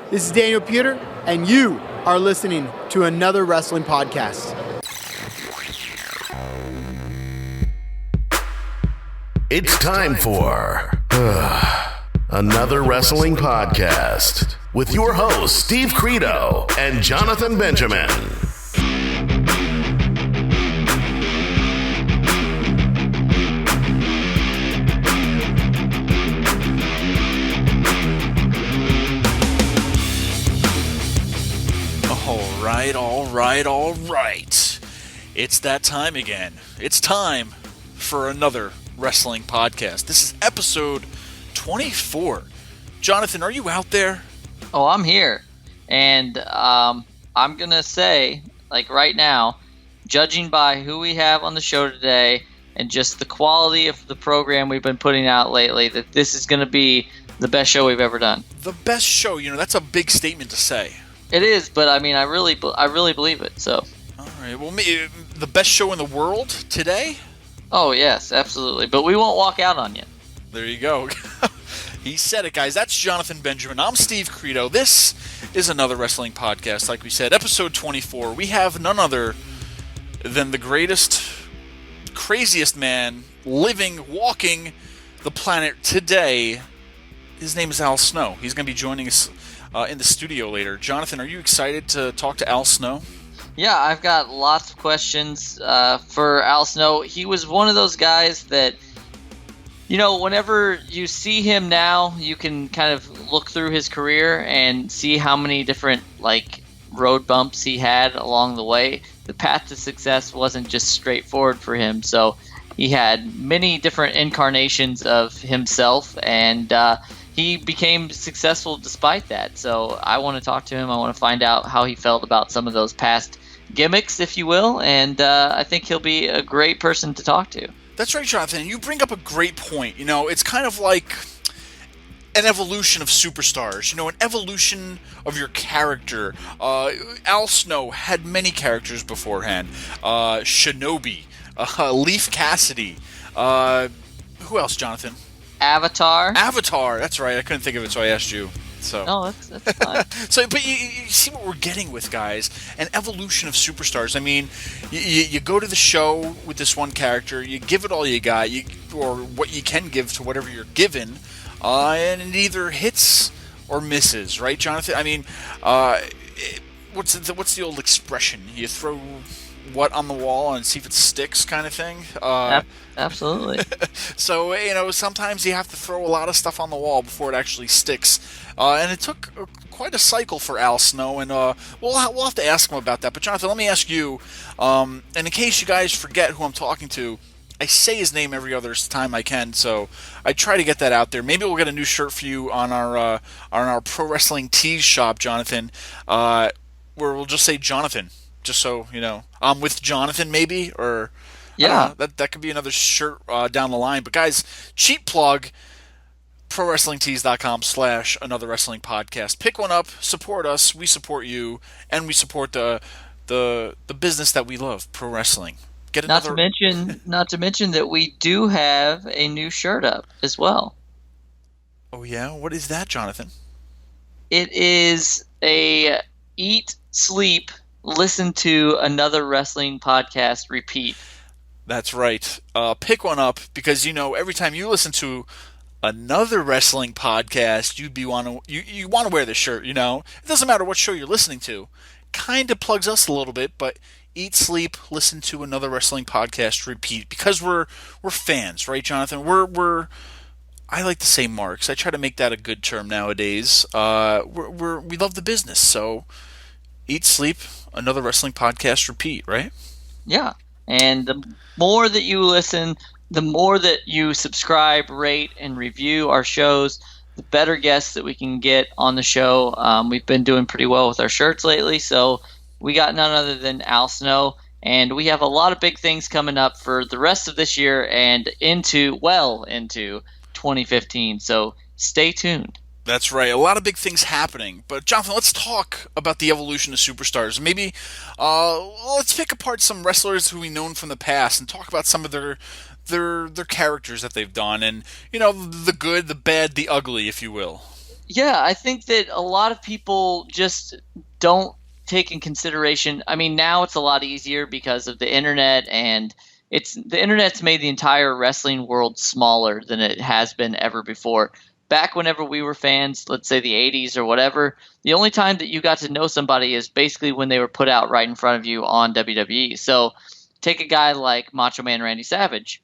This is Daniel Puder, and you are listening to another wrestling podcast. It's time for another wrestling podcast with your hosts, Steve Credo and Jonathan Benjamin. All right. It's that time again. It's time for another wrestling podcast. This is episode 24. Jonathan, are you out there? Oh, I'm here. And I'm going to say, like right now, judging by who we have on the show today and just the quality of the program we've been putting out lately, that this is going to be the best show we've ever done. The best show, that's a big statement to say. It is, but I mean, I really believe it. So. All right. Well, the best show in the world today? Oh yes, absolutely. But we won't walk out on you. There you go. He said it, guys. That's Jonathan Benjamin. I'm Steve Credo. This is another wrestling podcast. Like we said, episode 24. We have none other than the greatest, craziest man living, walking the planet today. His name is Al Snow. He's going to be joining us in the studio later. Jonathan, are you excited to talk to Al Snow? Yeah, I've got lots of questions for Al Snow. He was one of those guys that, whenever you see him now, you can kind of look through his career and see how many different, road bumps he had along the way. The path to success wasn't just straightforward for him, so he had many different incarnations of himself, and he became successful despite that. So I want to talk to him. I want to find out how he felt about some of those past gimmicks, if you will, and I think he'll be a great person to talk to. That's right, Jonathan. You bring up a great point. It's kind of like an evolution of superstars, an evolution of your character. Al Snow had many characters beforehand. Shinobi, Leif Cassidy. Who else, Jonathan? Avatar, that's right. I couldn't think of it, so I asked you. So. No, that's fine. But you see what we're getting with, guys. An evolution of superstars. I mean, you go to the show with this one character, you give it all you got, or what you can give to whatever you're given, and it either hits or misses, right, Jonathan? I mean, what's the old expression? You throw what on the wall and see if it sticks, kind of thing. Absolutely. So sometimes you have to throw a lot of stuff on the wall before it actually sticks, and it took quite a cycle for Al Snow, and we'll have to ask him about that. But Jonathan, let me ask you, and in case you guys forget who I'm talking to, I say his name every other time I can, so I try to get that out there. Maybe we'll get a new shirt for you on our Pro Wrestling Tees shop, Jonathan, where we'll just say Jonathan. Just so I'm with Jonathan, maybe, or yeah, that could be another shirt down the line. But guys, cheap plug: ProWrestlingTees.com/another wrestling podcast. Pick one up, support us, we support you, and we support the business that we love, pro wrestling. Get another. Not to mention that we do have a new shirt up as well. Oh yeah, what is that, Jonathan? It is a Eat, Sleep, Listen to Another Wrestling Podcast Repeat. That's right. Pick one up because every time you listen to another wrestling podcast, you want to wear this shirt. It doesn't matter what show you're listening to. Kind of plugs us a little bit, but eat, sleep, listen to another wrestling podcast, repeat, because we're fans, right, Jonathan? I like to say marks. I try to make that a good term nowadays. We love the business, so eat, sleep, another wrestling podcast, repeat, right? Yeah. And the more that you listen, the more that you subscribe, rate, and review our shows, the better guests that we can get on the show. We've been doing pretty well with our shirts lately, so we got none other than Al Snow. And we have a lot of big things coming up for the rest of this year and into 2015. So stay tuned. That's right. A lot of big things happening. But, Jonathan, let's talk about the evolution of superstars. Maybe let's pick apart some wrestlers who we've known from the past and talk about some of their characters that they've done and, the good, the bad, the ugly, if you will. Yeah, I think that a lot of people just don't take in consideration. I mean, now it's a lot easier because of the internet, and the internet's made the entire wrestling world smaller than it has been ever before. Back whenever we were fans, let's say the 80s or whatever, the only time that you got to know somebody is basically when they were put out right in front of you on WWE. So take a guy like Macho Man Randy Savage.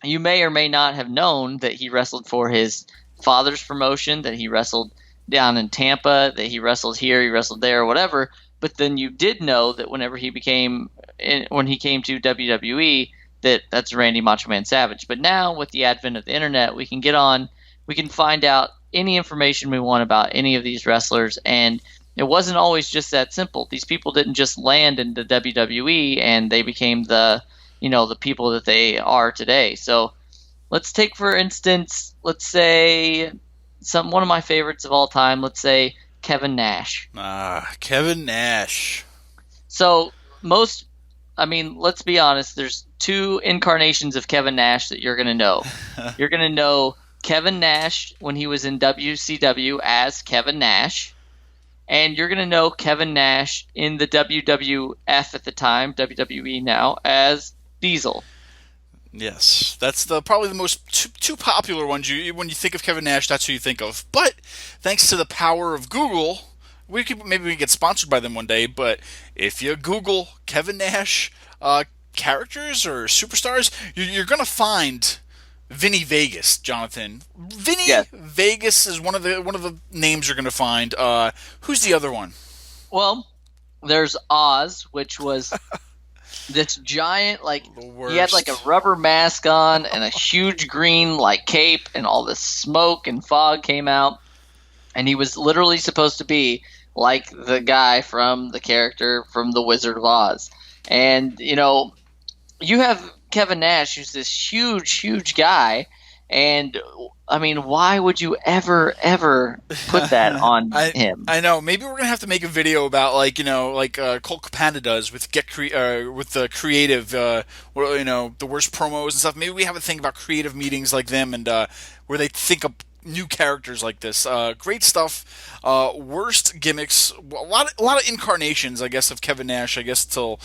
You may or may not have known that he wrestled for his father's promotion, that he wrestled down in Tampa, that he wrestled here, he wrestled there, or whatever. But then you did know that when he came to WWE, that's Randy Macho Man Savage. But now with the advent of the internet, we can find out any information we want about any of these wrestlers, and it wasn't always just that simple. These people didn't just land into WWE and they became the people that they are today. So let's take, for instance, let's say one of my favorites of all time, let's say Kevin Nash. Kevin Nash. So let's be honest, there's two incarnations of Kevin Nash that you're going to know. You're going to know Kevin Nash when he was in WCW as Kevin Nash, and you're going to know Kevin Nash in the WWF at the time, WWE now, as Diesel. Yes, that's probably the most two popular ones. When you think of Kevin Nash, that's who you think of. But thanks to the power of Google, maybe we can get sponsored by them one day. But if you Google Kevin Nash characters or superstars, you're going to find Vinny Vegas, Jonathan. Vinny Vegas is one of the names you're going to find. Who's the other one? Well, there's Oz, which was this giant, he had like a rubber mask on and a huge green cape, and all this smoke and fog came out, and he was literally supposed to be like the guy from the character from The Wizard of Oz. And you have Kevin Nash, who's this huge guy, and I mean, why would you ever put that on him? I know. Maybe we're gonna have to make a video about Colt Cabana does with with the creative, the worst promos and stuff. Maybe we have a thing about creative meetings like them, and where they think of new characters like this. Great stuff. Worst gimmicks. A lot of incarnations, I guess, of Kevin Nash. I guess till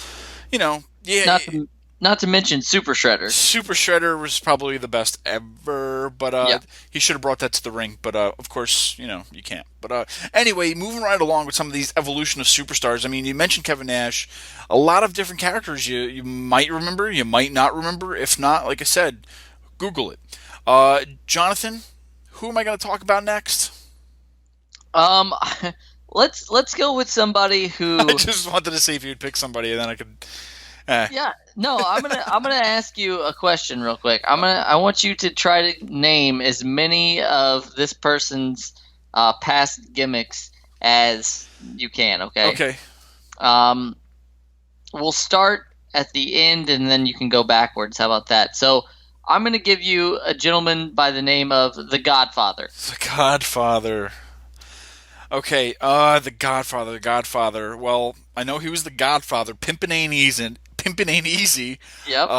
Not to mention Super Shredder. Super Shredder was probably the best ever, but he should have brought that to the ring. But of course, you can't. But anyway, moving right along with some of these evolution of superstars. I mean, you mentioned Kevin Nash. A lot of different characters you might remember, you might not remember. If not, like I said, Google it. Jonathan, who am I going to talk about next? Let's go with somebody who. I just wanted to see if you'd pick somebody, and then I could. Yeah, no, I'm gonna ask you a question real quick. I want you to try to name as many of this person's past gimmicks as you can. Okay. Okay. We'll start at the end, and then you can go backwards. How about that? So I'm gonna give you a gentleman by the name of The Godfather. The Godfather. Okay. The Godfather. Well, I know he was the Godfather. Pimpin' ain't easy. Yep.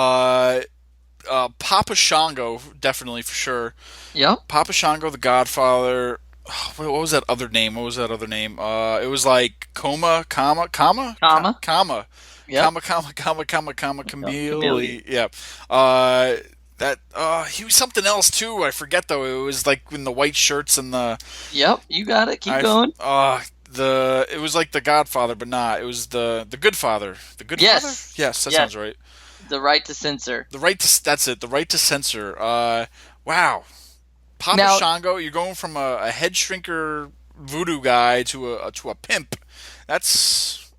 Papa Shango, definitely for sure. Yep. Papa Shango, the Godfather. What was that other name? It was like Kama. Yep. Kamille. Yeah. He was something else too. I forget though. It was like in the white shirts and the. Yep, you got it. Keep going. It was like the Godfather, but not. It was the Good Father. The Good Father? Yes, that sounds right. The Right to Censor. That's it. The Right to Censor. Wow. Papa Shango, you're going from a head shrinker voodoo guy to a pimp. That's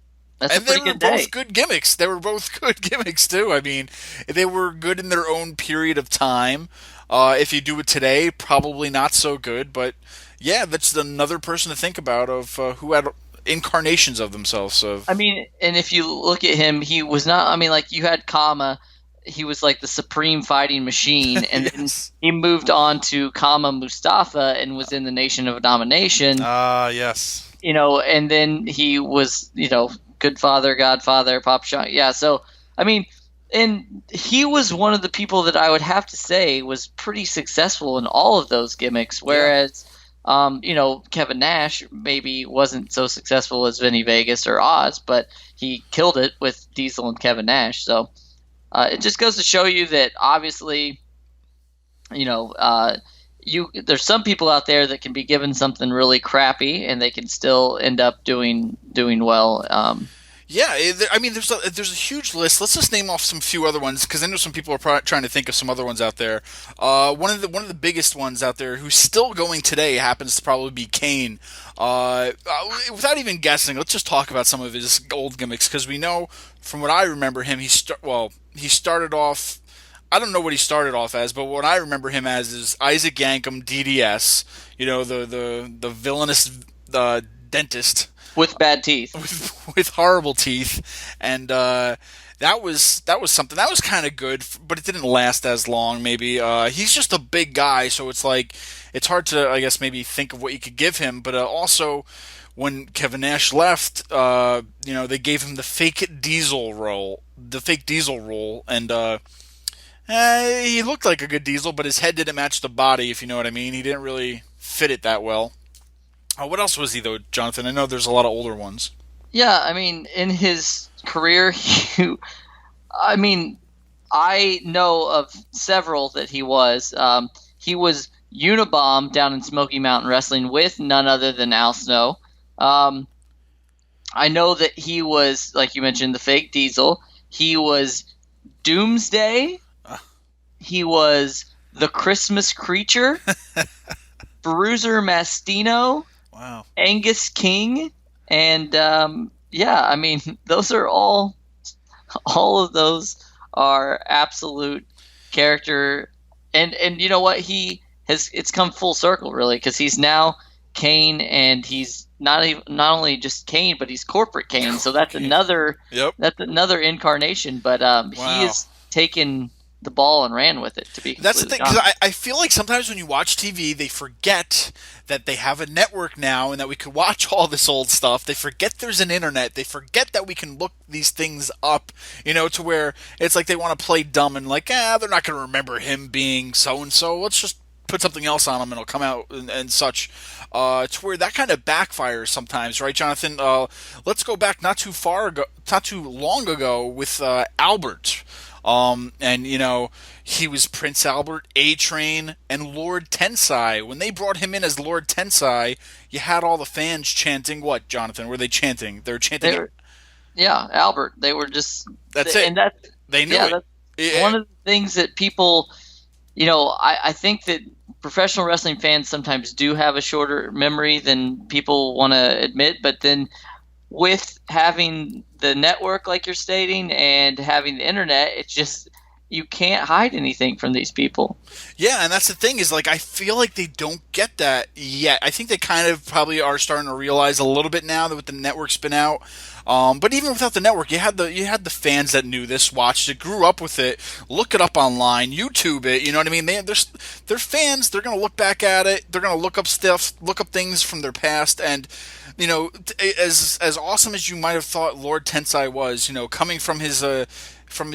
a pretty good day. Both good gimmicks. They were both good gimmicks too. I mean, they were good in their own period of time. If you do it today, probably not so good, but yeah, that's another person to think about of who had incarnations of themselves. I mean, and if you look at him, he was not. I mean, like you had Kama, he was like the supreme fighting machine, and yes. Then he moved on to Kama Mustafa and was in the Nation of Domination. Yes. And then he was, Good Father, Godfather, Papa Shango. Yeah, so I mean. And he was one of the people that I would have to say was pretty successful in all of those gimmicks, whereas Kevin Nash maybe wasn't so successful as Vinny Vegas or Oz, but he killed it with Diesel and Kevin Nash. So it just goes to show you that obviously, there's some people out there that can be given something really crappy and they can still end up doing well. There's a huge list. Let's just name off some few other ones because I know some people are probably trying to think of some other ones out there. One of the biggest ones out there who's still going today happens to probably be Kane. Without even guessing, let's just talk about some of his old gimmicks because we know from what I remember him, he started off. I don't know what he started off as, but what I remember him as is Isaac Yankem, DDS. The villainous dentist with bad teeth, with horrible teeth, and that was something that was kind of good, but it didn't last as long. Maybe he's just a big guy, so it's hard to, I guess, maybe think of what you could give him. But also, when Kevin Nash left, they gave him the fake Diesel role, and he looked like a good Diesel, but his head didn't match the body, if you know what I mean. He didn't really fit it that well. What else was he, though, Jonathan? I know there's a lot of older ones. Yeah, I mean, in his career, I know of several that he was. He was Unabomb down in Smoky Mountain Wrestling with none other than Al Snow. I know that he was, like you mentioned, the fake Diesel. He was Doomsday. He was the Christmas Creature. Bruiser Mastino. Wow. Angus King. And, those are all of those are absolute character. And you know what? It's come full circle, really, because he's now Kane, and he's not only just Kane, but he's corporate Kane. So that's another incarnation. But he has taken the ball and ran with it, to be completely That's the thing, honest. because I feel like sometimes when you watch TV, they forget that they have a network now and that we could watch all this old stuff. They forget there's an internet. They forget that we can look these things up, to where it's like they want to play dumb and like, they're not going to remember him being so-and-so. Let's just put something else on him and it'll come out and such. To where that kind of backfires sometimes, right, Jonathan? Let's go back not too long ago with Albert. He was Prince Albert, A-Train, and Lord Tensai. When they brought him in as Lord Tensai, you had all the fans chanting what, Jonathan? Were they chanting? They were chanting. Albert. They were just. That's it. And that's, they knew it. That's one of the things that people, I think that professional wrestling fans sometimes do have a shorter memory than people want to admit, but then with having the network, like you're stating, and having the internet, it's just you can't hide anything from these people. Yeah, and that's the thing is, I feel like they don't get that yet. I think they kind of probably are starting to realize a little bit now that with the network's been out. But even without the network, you had the fans that knew this, watched it, grew up with it, look it up online, YouTube it. You know what I mean? They're fans. They're gonna look back at it. They're gonna look up stuff, look up things from their past, and as awesome as you might have thought Lord Tensai was, coming from his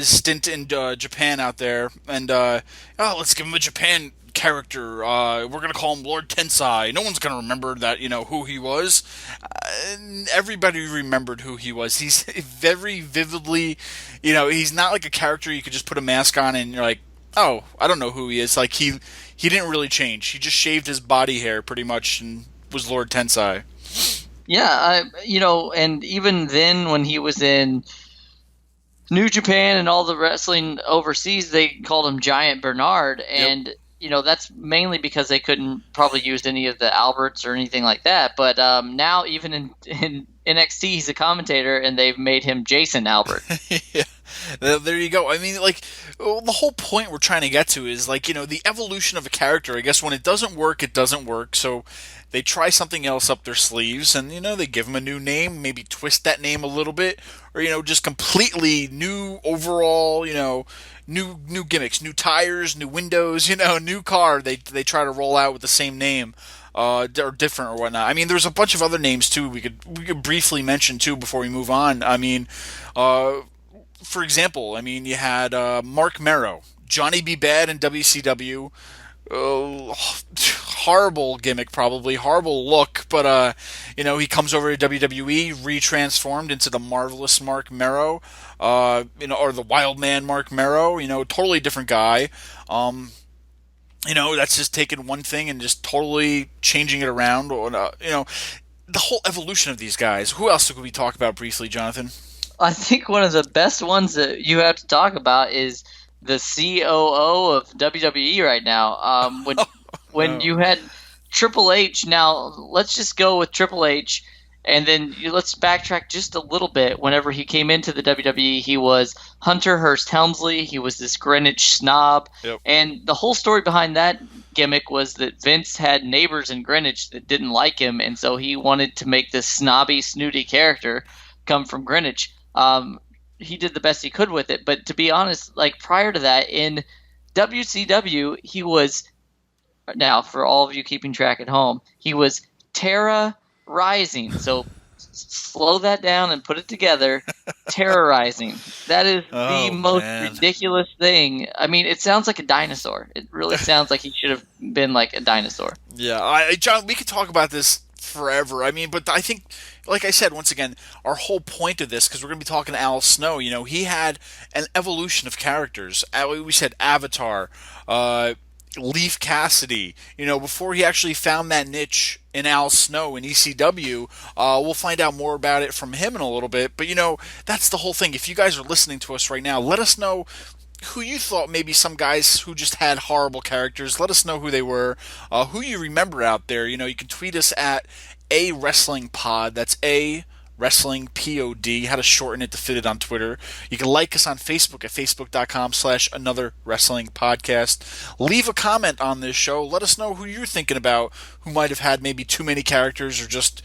stint in Japan out there, and let's give him a Japan character. We're gonna call him Lord Tensai. No one's gonna remember that, who he was. Everybody remembered who he was. He's very vividly, he's not like a character you could just put a mask on and you're like, oh, I don't know who he is. Like he didn't really change. He just shaved his body hair pretty much and was Lord Tensai. Yeah, and even then when he was in New Japan and all the wrestling overseas, they called him Giant Bernard, and that's mainly because they couldn't probably use any of the Alberts or anything like that. But now even in NXT, he's a commentator, and they've made him Jason Albert. Yeah. There you go. I mean, the whole point we're trying to get to is, the evolution of a character. I guess when it doesn't work, it doesn't work. So they try something else up their sleeves, and, they give him a new name, maybe twist that name a little bit, or, just completely new overall, new gimmicks, new tires, new windows, new car. They try to roll out with the same name. Or different or whatnot. I mean, there's a bunch of other names too we could briefly mention too before we move on. I mean, for example, you had Mark Merrow, Johnny B. Bad in WCW, horrible gimmick, probably horrible look, but he comes over to WWE, retransformed into the Marvelous Mark Mero, or the Wild Man Mark Mero. Totally different guy. That's just taking one thing and just totally changing it around. The whole evolution of these guys. Who else could we talk about briefly, Jonathan? I think one of the best ones that you have to talk about is the COO of WWE right now. When you had Triple H, now let's just go with Triple H, and then let's backtrack just a little bit. Whenever he came into the WWE, he was Hunter Hearst Helmsley. He was this Greenwich snob. Yep. And the whole story behind that gimmick was that Vince had neighbors in Greenwich that didn't like him, and so he wanted to make this snobby, snooty character come from Greenwich. He did the best he could with it, but to be honest, like prior to that, in WCW, he was, now for all of you keeping track at home, he was terrorizing. So slow that down and put it together. Terrorizing. That is the most ridiculous thing. I mean, it sounds like a dinosaur. It really sounds like he should have been like a dinosaur. Yeah, John, we could talk about this forever. I mean, but I think, like I said, once again, our whole point of this, because we're going to be talking to Al Snow, he had an evolution of characters. We said Avatar, Leaf Cassidy, before he actually found that niche in Al Snow in ECW. We'll find out more about it from him in a little bit, but that's the whole thing. If you guys are listening to us right now, let us know who you thought maybe some guys who just had horrible characters. Let us know who they were, who you remember out there. You can tweet us at A Wrestling Pod. That's A Wrestling POD. How to shorten it to fit it on Twitter. You can like us on Facebook at facebook.com/Another Wrestling Podcast. Leave a comment on this show. Let us know who you're thinking about, who might have had maybe too many characters or just,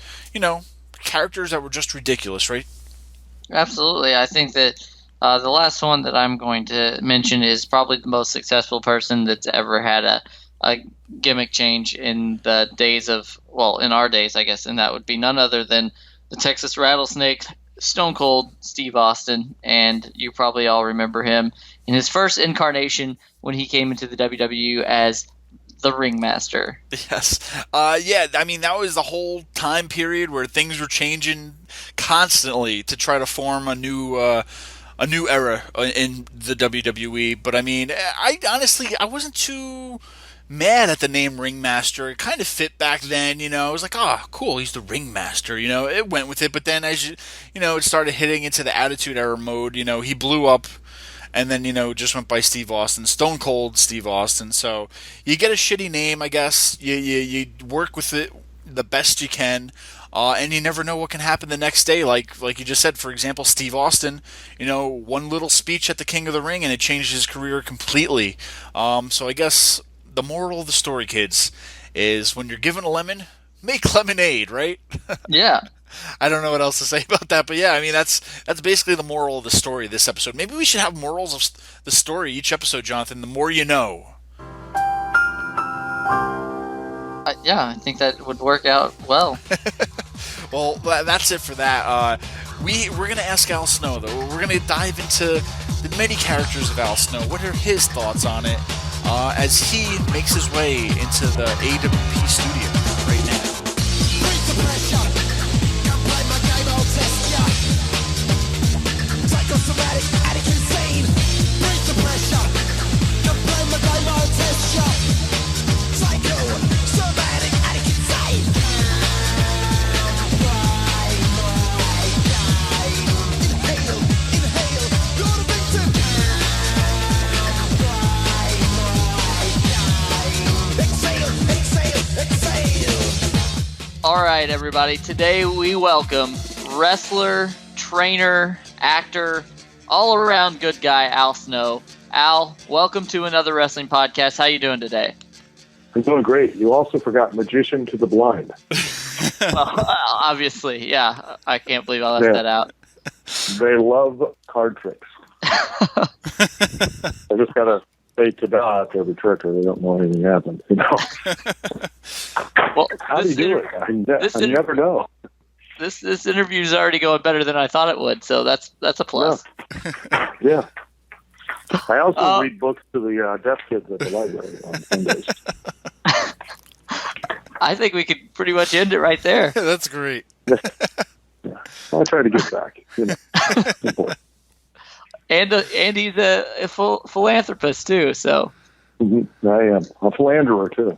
characters that were just ridiculous, right? Absolutely. I think that the last one that I'm going to mention is probably the most successful person that's ever had a gimmick change in the days of, in our days, I guess, and that would be none other than the Texas Rattlesnake, Stone Cold Steve Austin. And you probably all remember him in his first incarnation when he came into the WWE as the Ringmaster. Yes. I mean, that was the whole time period where things were changing constantly to try to form a new era in the WWE. But I mean, I wasn't too mad at the name Ringmaster. It kind of fit back then, It was like, cool, he's the Ringmaster, It went with it, but then as it started hitting into the Attitude Era mode, he blew up, and then, just went by Steve Austin, Stone Cold Steve Austin. So you get a shitty name, I guess. You work with it the best you can. And you never know what can happen the next day. Like you just said, for example, Steve Austin, one little speech at the King of the Ring and it changed his career completely. So I guess the moral of the story, kids, is when you're given a lemon, make lemonade, right? Yeah. I don't know what else to say about that, but yeah, I mean, that's basically the moral of the story of this episode. Maybe we should have morals of the story each episode, Jonathan. The more you know. I think that would work out well. Well, that's it for that. We're going to ask Al Snow, though. We're going to dive into the many characters of Al Snow. What are his thoughts on it as he makes his way into the AWP studio right now? All right, everybody. Today we welcome wrestler, trainer, actor, all-around good guy, Al Snow. Al, welcome to Another Wrestling Podcast. How you doing today? I'm doing great. You also forgot Magician to the Blind. Well, obviously, yeah. I can't believe I left that out. They love card tricks. I just got to say ta-da after every trick or they don't know anything happened. Well, how do you do it? I never know. This interview is already going better than I thought it would, so that's a plus. Yeah. I also read books to the deaf kids at the library on Sundays. I think we could pretty much end it right there. That's great. I'll try to get back. Simple. And he's a philanthropist too. So I am a philanderer too.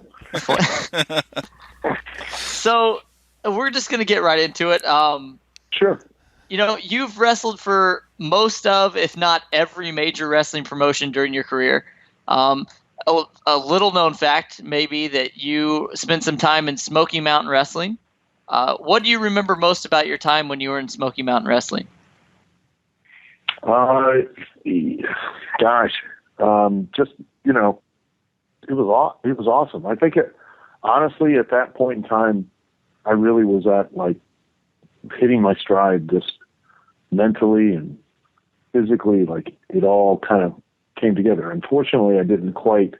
So we're just gonna get right into it. Sure. You've wrestled for most of, if not every major wrestling promotion during your career. A little known fact may be that you spent some time in Smoky Mountain Wrestling. What do you remember most about your time when you were in Smoky Mountain Wrestling? Gosh, just it was awesome. I think honestly at that point in time, I really was at like hitting my stride, just mentally and physically. Like it all kind of came together. Unfortunately, I didn't quite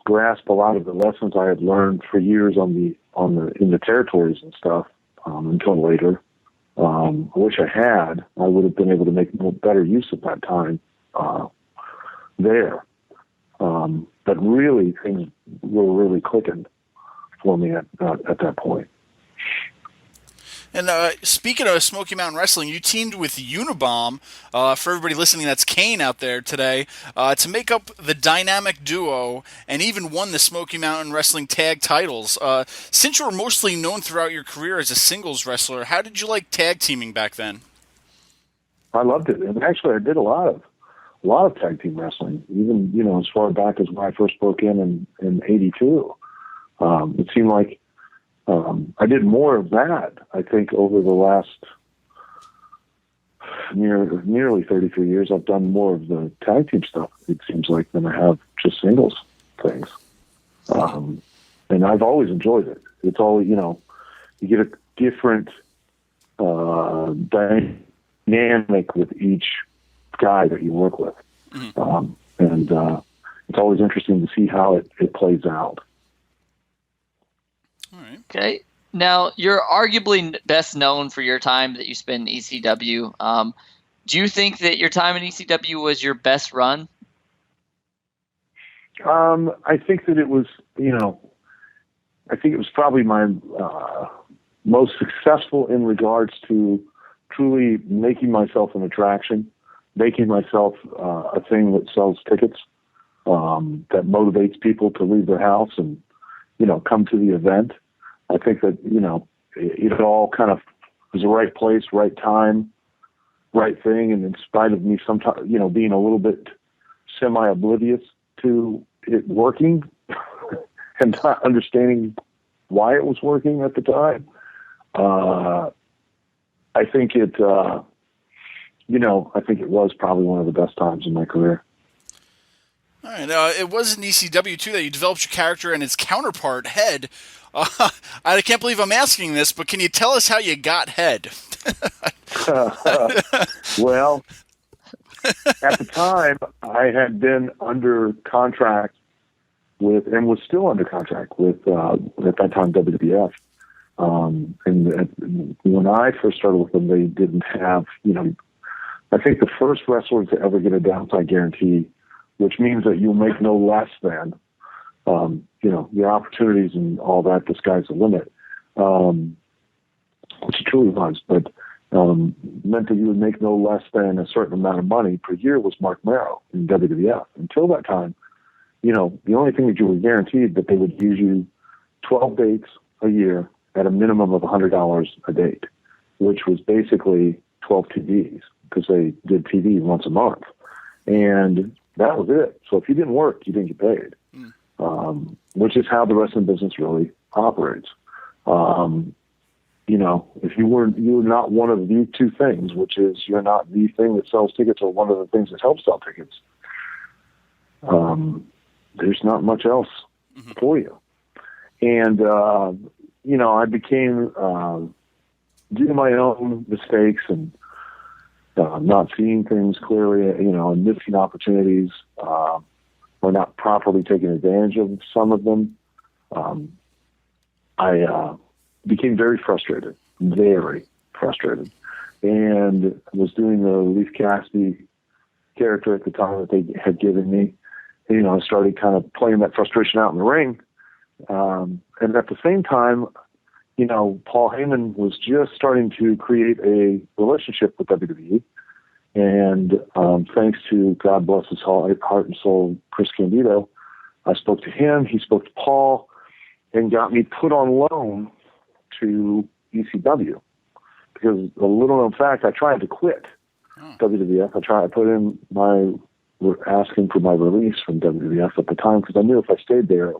grasp a lot of the lessons I had learned for years in the territories and stuff until later. I wish I had. I would have been able to make better use of that time there. But really, things were really clicking for me at that point. And speaking of Smoky Mountain Wrestling, you teamed with Unabomb, for everybody listening, that's Kane out there today, to make up the dynamic duo and even won the Smoky Mountain Wrestling tag titles. Since you were mostly known throughout your career as a singles wrestler, how did you like tag teaming back then? I loved it. And actually, I did a lot of tag team wrestling, even, as far back as when I first broke in 82. It seemed like I did more of that, I think, over the last nearly 33 years. I've done more of the tag team stuff, it seems like, than I have just singles things. And I've always enjoyed it. It's all, you get a different dynamic with each guy that you work with. Mm-hmm. And it's always interesting to see how it plays out. All right. Okay. Now, you're arguably best known for your time that you spent in ECW. Do you think that your time in ECW was your best run? I think that it was, I think it was probably my most successful in regards to truly making myself an attraction, making myself a thing that sells tickets, that motivates people to leave their house and, come to the event. I think that, it all kind of was the right place, right time, right thing. And in spite of me sometimes, being a little bit semi-oblivious to it working and not understanding why it was working at the time, I think it was probably one of the best times in my career. All right. It was in ECW, too, that you developed your character and its counterpart, Head. I can't believe I'm asking this, but can you tell us how you got Head? Well, at the time, I had been under contract with, and was still under contract with, at that time, WWF. And when I first started with them, they didn't have, I think the first wrestler to ever get a downside guarantee, which means that you'll make no less than, your opportunities and all that, the sky's the limit, which it truly was, but meant that you would make no less than a certain amount of money per year was Mark Marrow in WWF. Until that time, the only thing that you were guaranteed that they would use you 12 dates a year at a minimum of $100 a date, which was basically 12 TVs because they did TV once a month. And that was it. So if you didn't work, you didn't get paid, which is how the wrestling business really operates. If you were not one of the two things, which is you're not the thing that sells tickets or one of the things that helps sell tickets, there's not much else for you. And, I became, due to my own mistakes and not seeing things clearly, and missing opportunities, or not properly taking advantage of some of them, I became very frustrated, and was doing the Leif Cassidy character at the time that they had given me. I started kind of playing that frustration out in the ring, and at the same time, Paul Heyman was just starting to create a relationship with WWE. And thanks to, God bless his heart and soul, Chris Candido, I spoke to him, he spoke to Paul, and got me put on loan to ECW. Because a little known fact, I tried to quit WWF. I put in asking for my release from WWF at the time, because I knew if I stayed there, it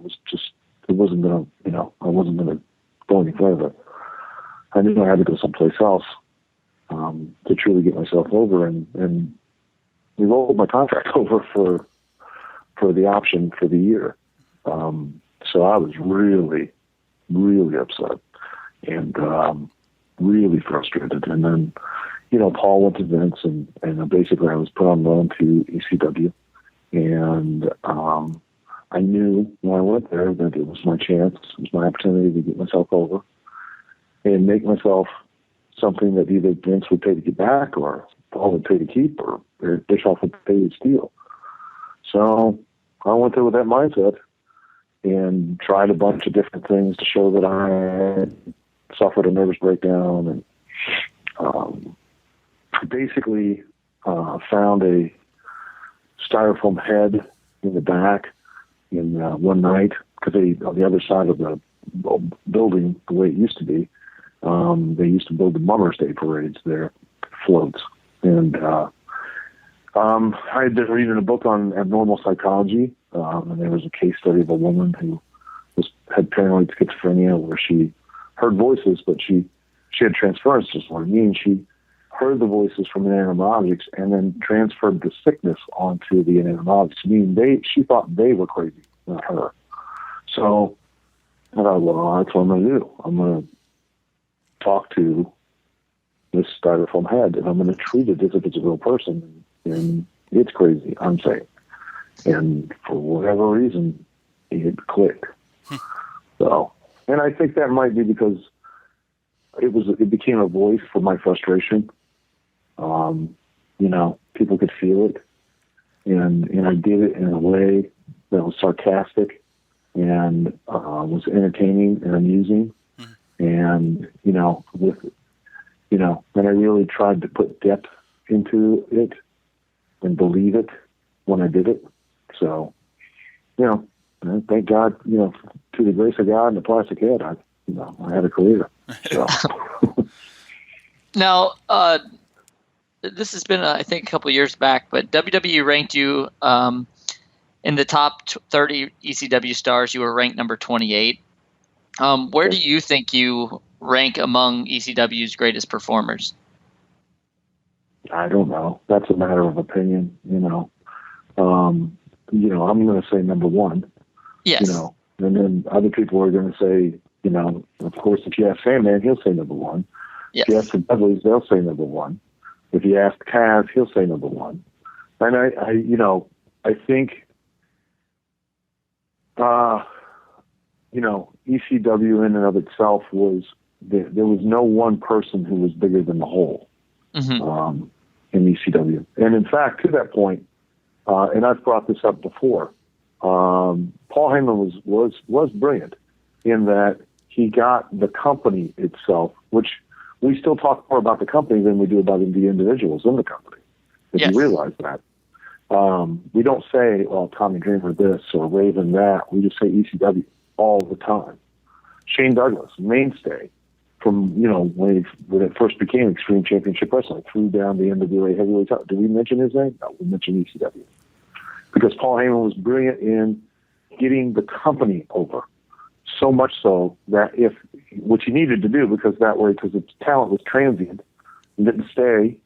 wasn't going to, I wasn't going to go any further. I knew I had to go someplace else to truly get myself over, and we rolled my contract over for the option for the year. So I was really, really upset and really frustrated. And then, Paul went to Vince, and basically I was put on loan to ECW. And I knew when I went there that it was my chance, it was my opportunity to get myself over and make myself something that either Vince would pay to get back, or Paul would pay to keep, or Bischoff would pay to steal. So I went there with that mindset and tried a bunch of different things to show that I had suffered a nervous breakdown, and basically found a styrofoam head in the back in one night, because on the other side of the building, the way it used to be, they used to build the Mother's Day parades there, floats. And I had been reading a book on abnormal psychology, and there was a case study of a woman who had paranoid schizophrenia, where she heard voices, but she had transference disorder, meaning she heard the voices from inanimate objects and then transferred the sickness onto the inanimate objects, meaning she thought they were crazy, not her. So I thought, well, that's what I'm going to do. I'm going to talk to this styrofoam head, and I'm going to treat it as if it's a real person, and it's crazy, I'm saying. And for whatever reason, it clicked. So, and I think that might be because it became a voice for my frustration. People could feel it, and I did it in a way that was sarcastic and was entertaining and amusing. And, and I really tried to put depth into it and believe it when I did it. So, thank God, to the grace of God and the plastic head, I had a career. So. Now, this has been, I think, a couple of years back, but WWE ranked you in the top 30 ECW stars. You were ranked number 28. Where do you think you rank among ECW's greatest performers? I don't know. That's a matter of opinion, I'm going to say number one. Yes. And then other people are going to say, of course, if you ask Sandman, he'll say number one. Yes. If you ask the Dudleys, they'll say number one. If you ask Kaz, he'll say number one. And I think, ECW in and of itself there was no one person who was bigger than the whole in ECW. And in fact, to that point, and I've brought this up before, Paul Heyman was brilliant in that he got the company itself, which we still talk more about the company than we do about the individuals in the company, if you realize that. We don't say, well, Tommy Dreamer this or Raven that. We just say ECW all the time. Shane Douglas, mainstay from, when it first became Extreme Championship Wrestling, threw down the NWA heavyweight title. Did we mention his name? No, we mentioned ECW. Because Paul Heyman was brilliant in getting the company over. So much so that which he needed to do, because its talent was transient and didn't stay,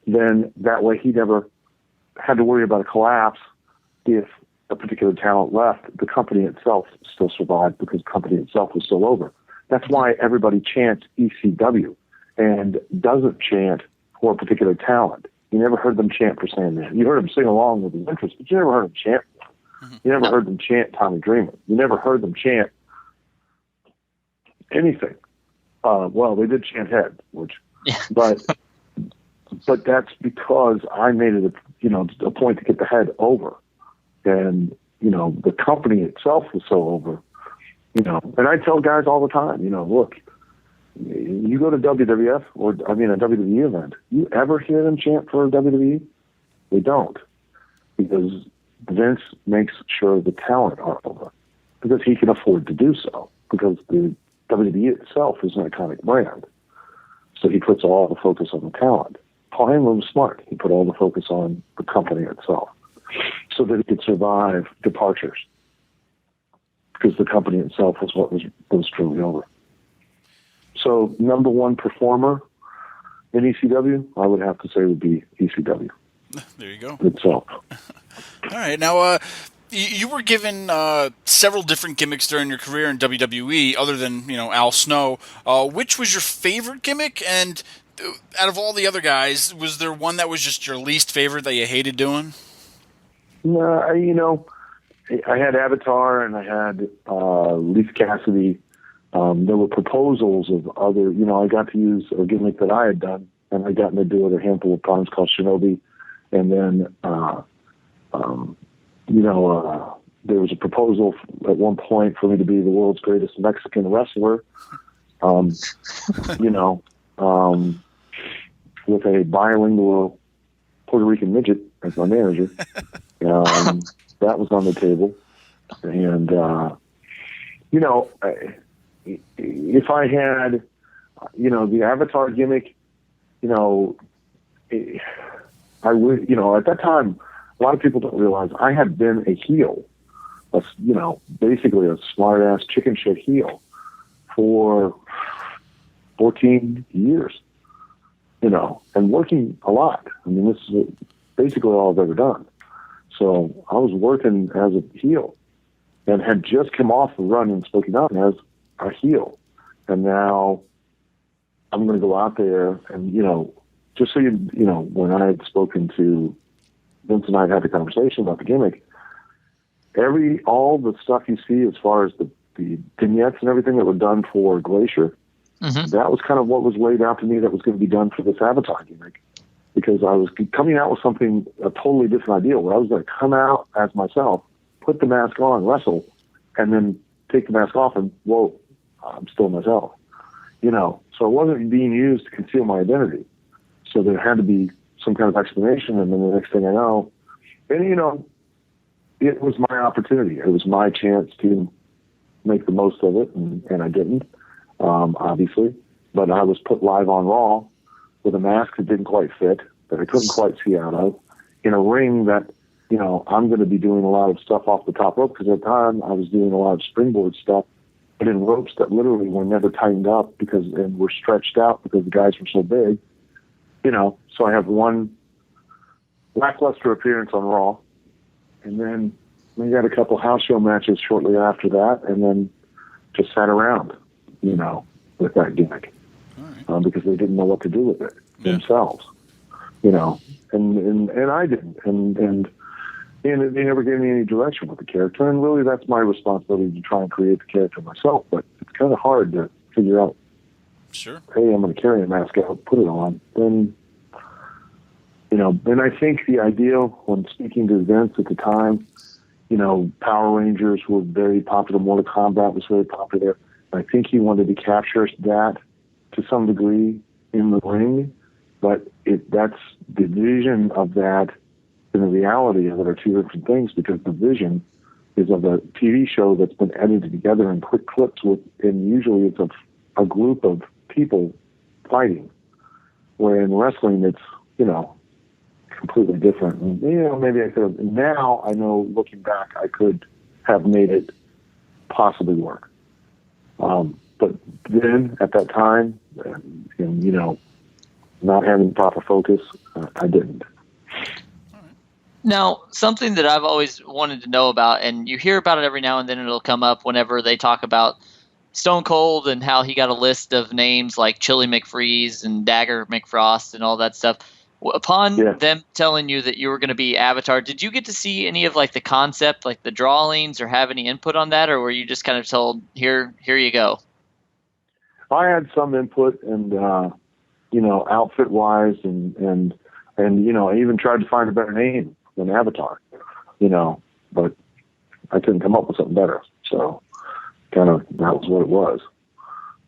then that way he never had to worry about a collapse. If a particular talent left, the company itself still survived because the company itself was still over. That's why everybody chants ECW and doesn't chant for a particular talent. You never heard them chant for Sandman. You heard them sing along with his interest, but you never heard them chant. You never heard them chant Tommy Dreamer. You never heard them chant anything. Well, they did chant Head, but that's because I made it a point to get the Head over, and the company itself was so over You know, and I tell guys all the time, you know, look, you go to WWF or a WWE event, you ever hear them chant for WWE? They don't, because Vince makes sure the talent are over, because he can afford to do so, because the WWE itself is an iconic brand. So he puts all the focus on the talent. Paul Heyman was smart. He put all the focus on the company itself so that it could survive departures, because the company itself was what was truly over. So number one performer in ECW, I would have to say would be ECW. There you go. Itself. All right. Now, you were given several different gimmicks during your career in WWE, other than, you know, Al Snow. Which was your favorite gimmick? And out of all the other guys, was there one that was just your least favorite that you hated doing? You know, I had Avatar and I had Leif Cassidy. There were proposals of other, you know, I got to use a gimmick that I had done, and I got to do it a handful of times, called Shinobi. And then, you know, there was a proposal at one point for me to be the world's greatest Mexican wrestler, you know, with a bilingual Puerto Rican midget as my manager. That was on the table. And, you know, if I had, you know, the Avatar gimmick, you know, I would, you know, at that time, a lot of people don't realize I had been a heel, you know, basically a smart-ass chicken shit heel for 14 years, you know, and working a lot. I mean, this is basically all I've ever done. So I was working as a heel and had just come off the run in Smoky Mountain as a heel. And now I'm going to go out there and, you know, just so you know, when I had spoken to Vince and I had the conversation about the gimmick, all the stuff you see as far as the vignettes and everything that were done for Glacier, that was kind of what was laid out to me that was going to be done for this Avatar gimmick, because I was coming out with something, a totally different idea, where I was going to come out as myself, put the mask on, wrestle, and then take the mask off and, whoa, I'm still myself. You know, so it wasn't being used to conceal my identity. So there had to be some kind of explanation, and then the next thing I know, and, you know, it was my opportunity. It was my chance to make the most of it, and I didn't, obviously. But I was put live on Raw with a mask that didn't quite fit, that I couldn't quite see out of, in a ring that, you know, I'm going to be doing a lot of stuff off the top rope, because at the time I was doing a lot of springboard stuff, but in ropes that literally were never tightened up and were stretched out because the guys were so big. You know, so I have one lackluster appearance on Raw, and then we got a couple house show matches shortly after that, and then just sat around, you know, with that gimmick, because they didn't know what to do with it themselves, you know, and I didn't, and they never gave me any direction with the character, and really that's my responsibility to try and create the character myself, but it's kind of hard to figure out. Sure. Hey, I'm going to carry a mask out, put it on. Then, you know, and I think the ideal, when speaking to Vince at the time, you know, Power Rangers were very popular, Mortal Kombat was very popular. I think he wanted to capture that to some degree in the ring, but that's the vision of that and the reality of it are two different things, because the vision is of a TV show that's been edited together in quick clips and usually it's a group of people fighting, where in wrestling it's, you know, completely different. And, you know, maybe I could have, now I know, looking back, I could have made it possibly work. But then at that time, and, you know, not having proper focus, I didn't. Now, something that I've always wanted to know about, and you hear about it every now and then, it'll come up whenever they talk about Stone Cold and how he got a list of names like Chili McFreeze and Dagger McFrost and all that stuff. Upon them telling you that you were going to be Avatar, did you get to see any of like the concept, like the drawings, or have any input on that, or were you just kind of told, here you go? I had some input, and you know, outfit wise, and you know, I even tried to find a better name than Avatar, you know, but I couldn't come up with something better. So, kind of, that was what it was.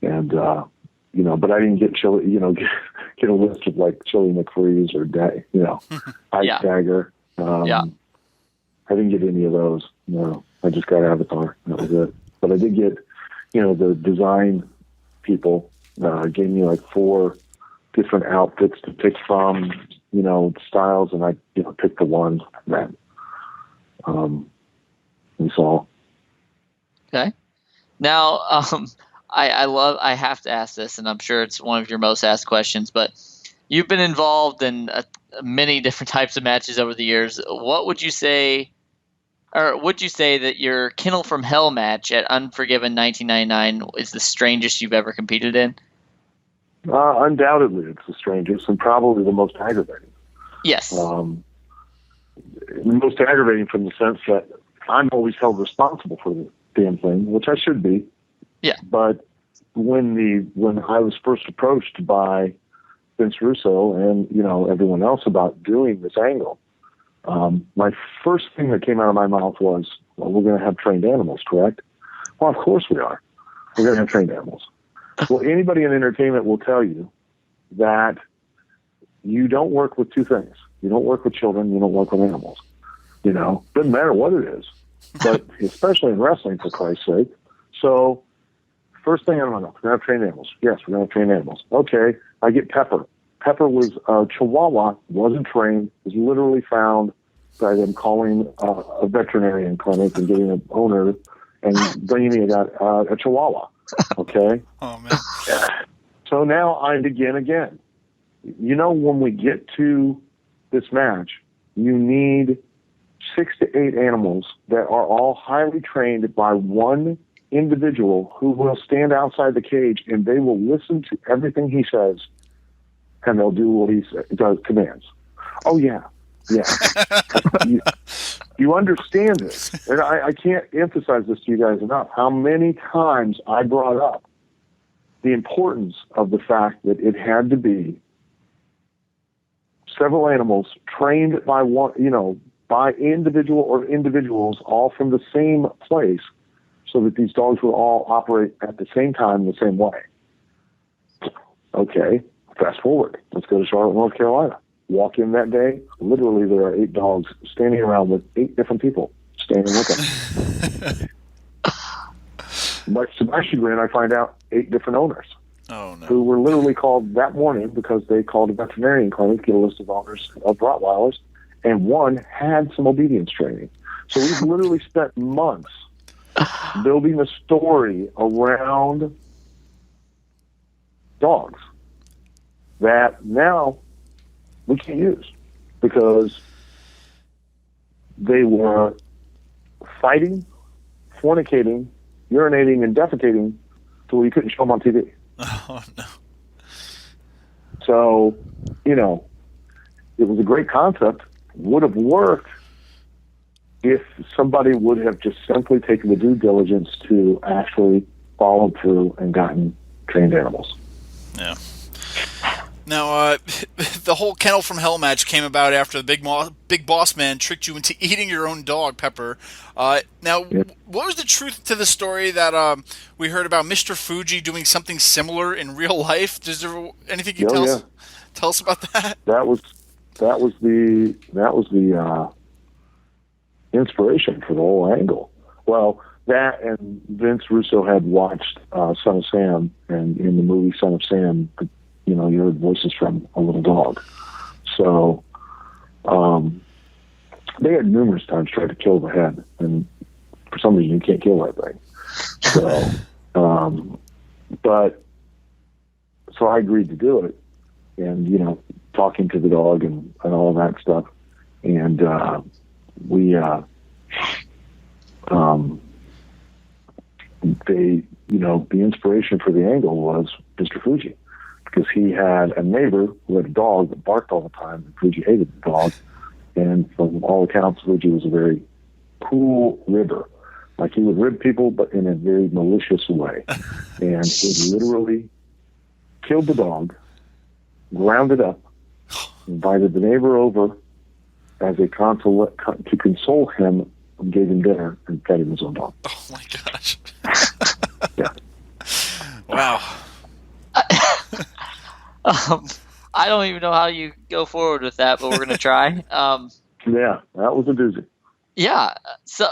And, but I didn't get chili, get a list of like Chili McFreeze or Ice Yeah. Dagger. Yeah. I didn't get any of those. No, I just got Avatar. That was it. But I did get, the design people gave me like 4 different outfits to pick from, styles, and I picked the one that we saw. Okay. Now, I have to ask this, and I'm sure it's one of your most asked questions, but you've been involved in many different types of matches over the years. What would you say, or would you say that your Kennel from Hell match at Unforgiven 1999 is the strangest you've ever competed in? Undoubtedly, it's the strangest and probably the most aggravating. Yes. The most aggravating from the sense that I'm always held responsible for the damn thing, which I should be. Yeah. But when I was first approached by Vince Russo and everyone else about doing this angle, my first thing that came out of my mouth was, "Well, we're going to have trained animals, correct?" Well, of course we are. We're going to have trained animals. Well, anybody in entertainment will tell you that you don't work with 2 things. You don't work with children. You don't work with animals. Doesn't matter what it is, but especially in wrestling, for Christ's sake. So first thing out of my mouth, we're going to have trained animals. Yes, we're going to have trained animals. Okay, I get Pepper. Pepper was a Chihuahua, wasn't trained, was literally found by them calling a veterinarian clinic and getting an owner and bringing me a Chihuahua. Okay? Oh, man. So now I begin again. When we get to this match, you need 6 to 8 animals that are all highly trained by one individual who will stand outside the cage and they will listen to everything he says and they'll do what he does, commands. Oh, yeah. You understand this. And I can't emphasize this to you guys enough. How many times I brought up the importance of the fact that it had to be several animals trained by one, by individual or individuals all from the same place so that these dogs would all operate at the same time the same way. Okay, fast forward. Let's go to Charlotte, North Carolina. Walk in that day, literally there are 8 dogs standing around with 8 different people standing with them. Much to my chagrin, I find out 8 different owners. Oh, no. Who were literally called that morning because they called a veterinarian clinic to get a list of owners of Rottweilers, and one had some obedience training. So we've literally spent months building a story around dogs that now we can't use because they were fighting, fornicating, urinating, and defecating so we couldn't show them on TV. Oh, no. So, it was a great concept. Would have worked if somebody would have just simply taken the due diligence to actually follow through and gotten trained animals. Yeah. Now, the whole Kennel from Hell match came about after the Big Boss Man tricked you into eating your own dog, Pepper. Now, What was the truth to the story that we heard about Mr. Fuji doing something similar in real life? Is there anything you can tell us about that? That was the inspiration for the whole angle. Well, that and Vince Russo had watched Son of Sam, and in the movie Son of Sam, you heard voices from a little dog. So they had numerous times tried to kill the head, and for some reason you can't kill that thing. So, so I agreed to do it, and talking to the dog and all that stuff, and the inspiration for the angle was Mr. Fuji. Because he had a neighbor who had a dog that barked all the time, and Fuji hated the dog. And from all accounts, Fuji was a very cool ribber. Like, he would rib people, but in a very malicious way. And he literally killed the dog, ground it up, invited the neighbor over as a to console him, and gave him dinner and fed him his own dog. Oh, my gosh. Yeah. Wow. I don't even know how you go forward with that, but we're gonna try. Yeah, that was a doozy. Yeah. So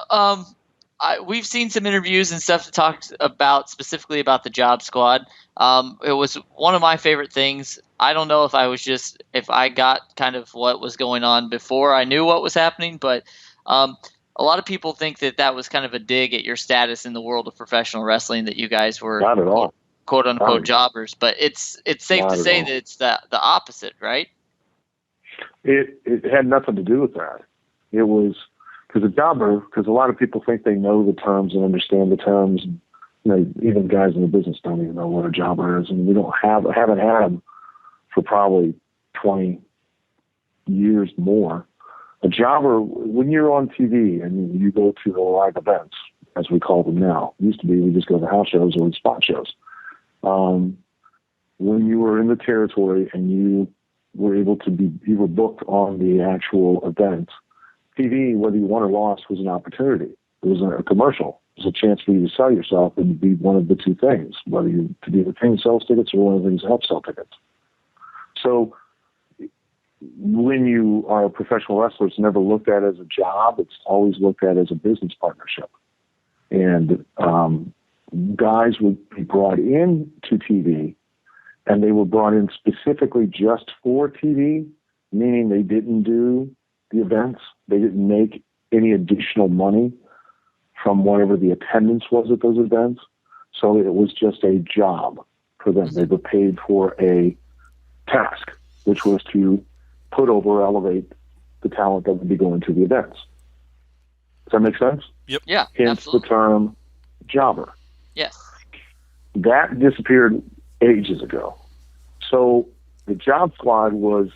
we've seen some interviews and stuff that talks about specifically about the Job Squad. It was one of my favorite things. I don't know if I got kind of what was going on before I knew what was happening, but a lot of people think that was kind of a dig at your status in the world of professional wrestling, that you guys were Not at all. quote unquote Not jobbers. But it's safe Not to at say all. that it's the opposite, right? It had nothing to do with that. It was because a lot of people think they know the terms and understand the terms. Even guys in the business don't even know what a jobber is, and we haven't had them for probably 20 years more. A jobber, when you're on TV and you go to the live events, as we call them now, it used to be we just go to house shows or spot shows. When you were in the territory and you were able to you were booked on the actual event, TV, whether you won or lost, was an opportunity. It was a commercial. It was a chance for you to sell yourself and be one of the two things, whether you to be the thing that sells tickets or one of the things that helps sell tickets. So when you are a professional wrestler, it's never looked at as a job. It's always looked at as a business partnership. And guys would be brought in to TV, and they were brought in specifically just for TV, meaning they didn't do the events. They didn't make any additional money from whatever the attendance was at those events. So it was just a job for them. They were paid for a task, which was to put over or elevate the talent that would be going to the events. Does that make sense? Yeah, Hence absolutely. the term jobber. Yes. That disappeared ages ago. So the Job Squad was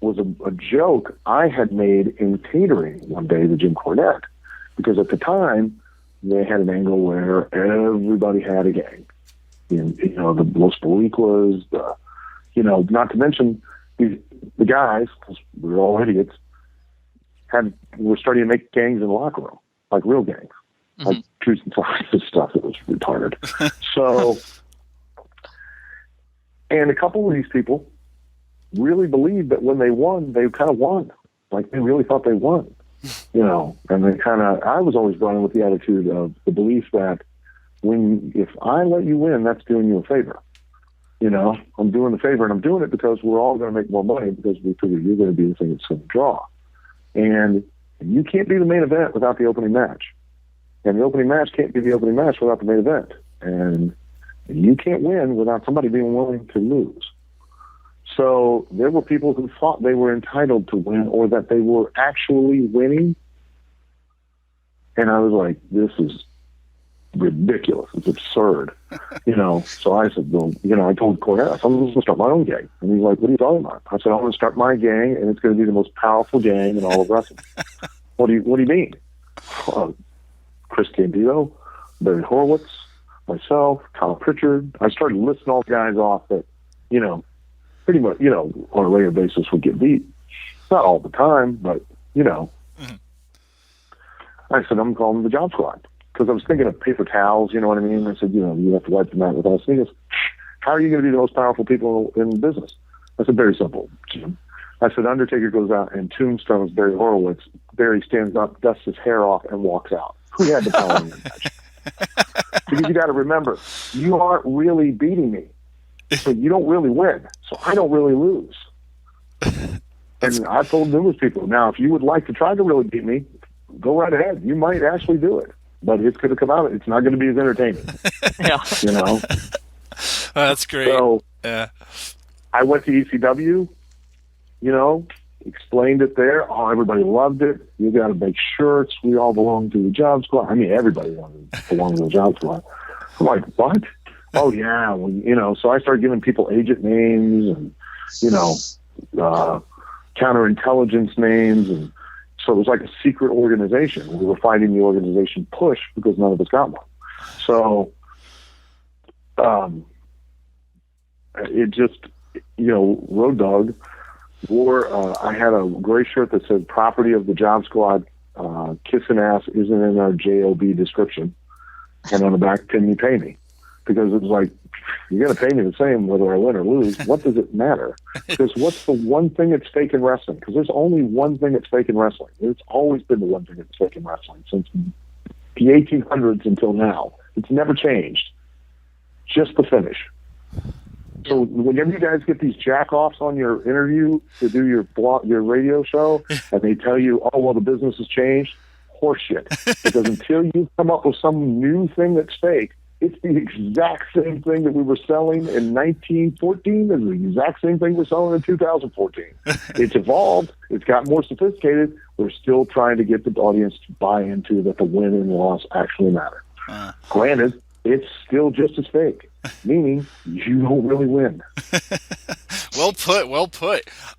a joke I had made in catering one day to Jim Cornette, because at the time they had an angle where everybody had a gang. The Los Boricuas, not to mention the guys, because we were all idiots, were starting to make gangs in the locker room, like real gangs, like truth and science stuff. It was retarded. So, and a couple of these people really believed that when they won, they kind of won. Like they really thought they won, and they I was always brought in with the attitude of the belief that if I let you win, that's doing you a favor. I'm doing the favor, and I'm doing it because we're all going to make more money, because we figure you're going to be the thing that's going to draw. And you can't be the main event without the opening match. And the opening match can't be the opening match without the main event. And you can't win without somebody being willing to lose. So there were people who thought they were entitled to win, or that they were actually winning. And I was like, this is ridiculous. It's absurd. So I said, well, I told Cornette, I'm going to start my own gang. And he's like, what are you talking about? I said, I'm going to start my gang, and it's going to be the most powerful gang in all of wrestling. What do you mean? Chris Candido, Barry Horowitz, myself, Kyle Pritchard. I started listing all the guys off that, pretty much, on a regular basis would get beat. Not all the time, but, I said, I'm calling them the Job Squad. Because I was thinking of paper towels, you know what I mean? I said, you have to wipe them out with us. And he goes, how are you going to be the most powerful people in business? I said, very simple, Jim. I said, Undertaker goes out and tombstones Barry Horowitz. Barry stands up, dusts his hair off, and walks out. Who had the power in the match? Because you got to remember, you aren't really beating me. So you don't really win. So I don't really lose. And I told numerous people, now, if you would like to try to really beat me, go right ahead. You might actually do it. But it's going to come out. It's not going to be as entertaining. Yeah. Oh, that's great. So yeah. I went to ECW, explained it there. Oh, everybody loved it. You got to make shirts. We all belong to the Job Squad. I mean, everybody wanted to belong to the Job Squad. I'm like, what? Oh, yeah. Well, so I started giving people agent names and, counterintelligence names. And so it was like a secret organization. We were fighting the organization push because none of us got one. So it just, Road Dogg wore, I had a gray shirt that said property of the Job Squad, kissing ass isn't in our JOB description. and on the back, can you pay me? Because it was like, you're going to pay me the same whether I win or lose. What does it matter? Because what's the one thing at stake in wrestling? Because there's only one thing at stake in wrestling. It's always been the one thing at stake in wrestling since the 1800s until now. It's never changed. Just the finish. So whenever you guys get these jack-offs on your interview to do your radio show, and they tell you, oh, well, the business has changed, horseshit. Because until you come up with some new thing that's fake, it's the exact same thing that we were selling in 1914 as the exact same thing we're selling in 2014. It's evolved. It's got more sophisticated. We're still trying to get the audience to buy into that the win and loss actually matter. Granted, it's still just as fake, meaning you don't really win. Well put.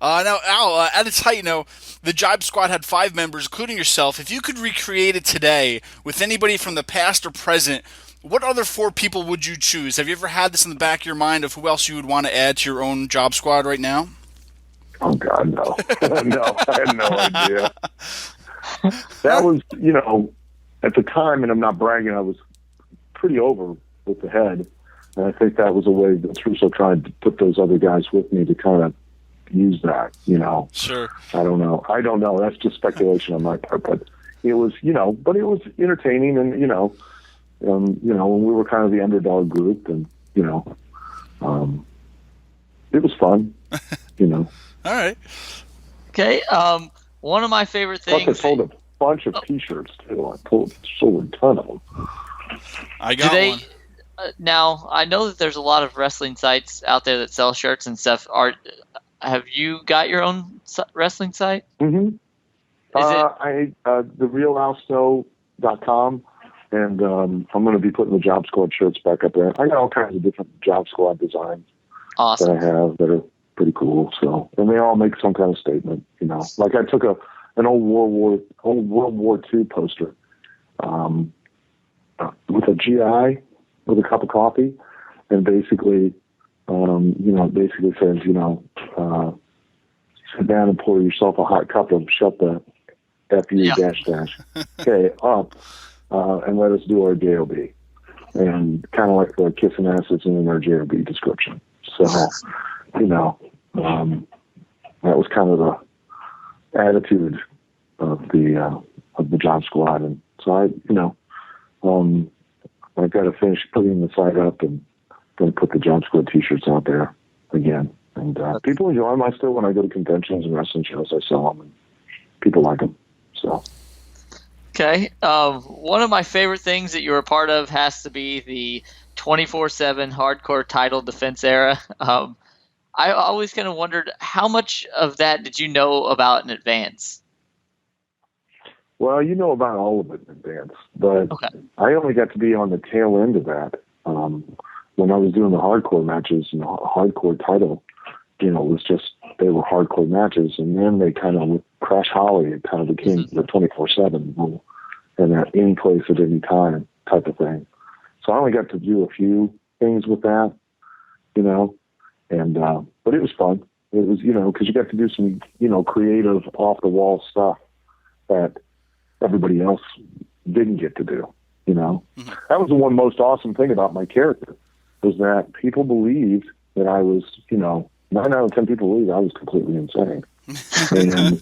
Now, Al, at its height, the Jibe Squad had 5 members, including yourself. If you could recreate it today with anybody from the past or present, what other 4 people would you choose? Have you ever had this in the back of your mind of who else you would want to add to your own Job Squad right now? Oh, God, no. No, I had no idea. That was, at the time, and I'm not bragging, I was pretty over with the head. And I think that was a way that Russo tried to put those other guys with me to kind of use that, Sure. I don't know. That's just speculation on my part. But it was, but it was entertaining and, when we were kind of the underdog group and, it was fun, All right. Okay. One of my favorite things. Plus I sold a bunch of T-shirts too. I sold a ton of them. I got one. Now, I know that there's a lot of wrestling sites out there that sell shirts and stuff. Have you got your own wrestling site? Mm-hmm. Is it therealsnow.com, and I'm going to be putting the Job Squad shirts back up there. I got all kinds of different Job Squad designs awesome that I have that are pretty cool. So, and they all make some kind of statement. Like I took an old World War II poster with a GI with a cup of coffee, and basically, it basically says, sit down and pour yourself a hot cup of shut the F-U dash. Okay, up, and let us do our JOB. And kind of like the kissing asses in our JOB description. So, that was kind of the attitude of the Job Squad. And so I've got to finish putting the site up and going to put the Job Squad T-shirts out there again. And people enjoy them. I still, when I go to conventions and wrestling shows, I sell them, and people like them. So. Okay. One of my favorite things that you were a part of has to be the 24/7 hardcore title defense era. I always kind of wondered, how much of that did you know about in advance? Well, you know about all of it in advance, but okay. I only got to be on the tail end of that when I was doing the hardcore matches and the hardcore title. It was just, they were hardcore matches, and then they kind of, with Crash Holly, it kind of became the 24/7 rule, and at any place at any time type of thing. So I only got to do a few things with that, and but it was fun. It was, because you got to do some, creative off the wall stuff that everybody else didn't get to do. That was the one most awesome thing about my character, was that people believed that I was, 9 out of 10 people believed I was completely insane. And,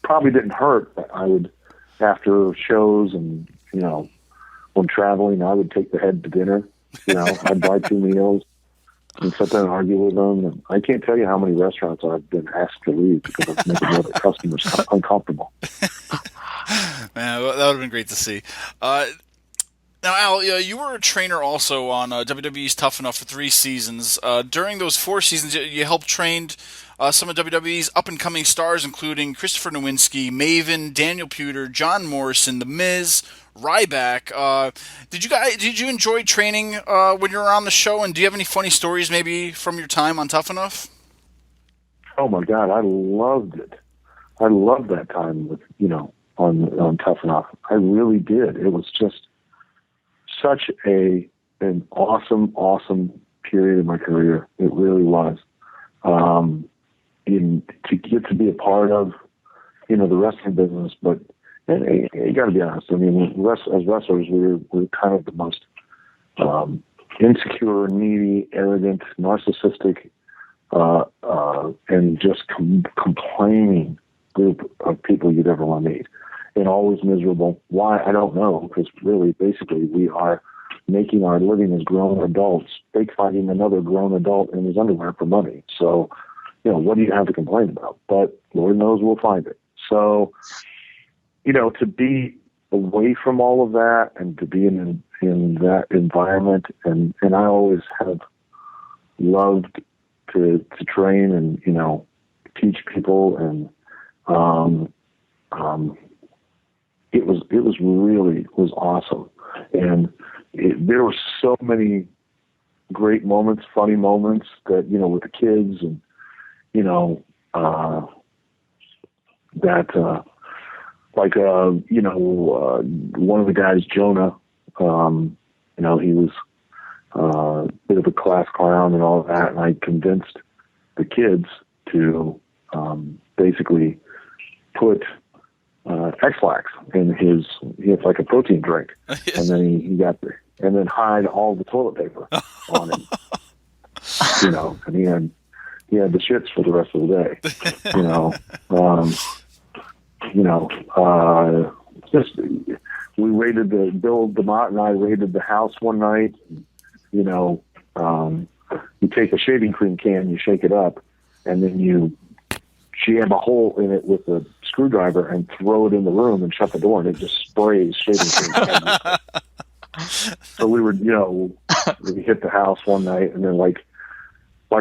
probably didn't hurt. I would, after shows and, when traveling, I would take the head to dinner. I'd buy 2 meals and sit there and argue with them. And I can't tell you how many restaurants I've been asked to leave because I was making other customers uncomfortable. Man, that would have been great to see. Now, Al, you were a trainer also on WWE's Tough Enough for 3 seasons. During those 4 seasons, you helped train some of WWE's up-and-coming stars, including Christopher Nowinski, Maven, Daniel Puder, John Morrison, The Miz, Ryback. Did you enjoy training when you were on the show, and do you have any funny stories maybe from your time on Tough Enough? Oh my God, I loved it. I loved that time with on Tough Enough. I really did. It was just such an awesome period in my career. It really was. To get to be a part of, the wrestling business, but And you got to be honest. I mean, as wrestlers, we're kind of the most insecure, needy, arrogant, narcissistic, and just complaining group of people you'd ever want to meet, and always miserable. Why? I don't know, because really, basically, we are making our living as grown adults, fake finding another grown adult in his underwear for money. So, what do you have to complain about? But Lord knows we'll find it. So, to be away from all of that and to be in that environment, and I always have loved to train and, teach people, and it was awesome. And there were so many great moments, funny moments that, with the kids, and, one of the guys, Jonah, he was a bit of a class clown and all that, and I convinced the kids to basically put X-Lax in he had like a protein drink, and then and then hide all the toilet paper on him, and he had the shits for the rest of the day, just we raided Bill DeMott and I raided the house one night. You take a shaving cream can, you shake it up, and then you jam a hole in it with a screwdriver and throw it in the room and shut the door, and it just sprays shaving cream. So we were, we hit the house one night, and then like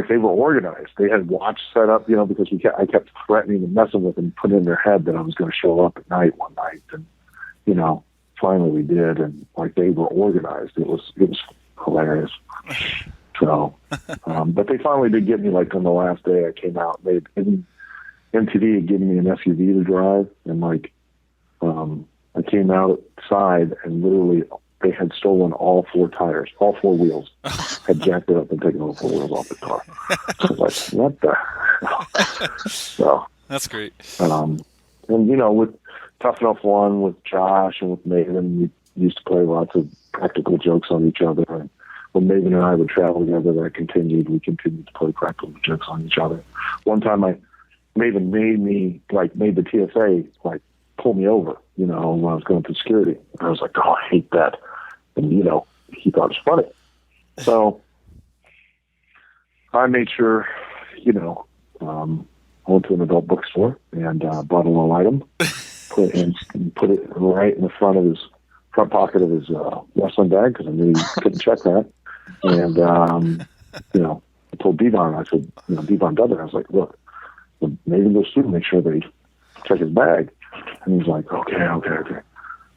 they were organized. They had watch set up, because I kept threatening and messing with them, putting in their head that I was going to show up at night one night, and finally we did, and like they were organized. It was hilarious. So, but they finally did get me. Like on the last day I came out, MTV had given me an SUV to drive, and I came outside, and literally they had stolen all four tires, all four wheels, had jacked it up and taken all four wheels off the car. So I was like, what the hell? So that's great. And with Tough Enough One, with Josh and with Maven, we used to play lots of practical jokes on each other. And when Maven and I would travel together, we continued to play practical jokes on each other. One time Maven made the TSA pull me over, when I was going through security. And I was like, oh, I hate that. And, he thought it was funny. So I made sure, I went to an adult bookstore and bought a little item, put it right in the front pocket of his wrestling bag, because I knew he couldn't check that. And, I told Devon, I said, Devon Dudley, I was like, look, maybe go through and make sure they check his bag. And he's like, okay.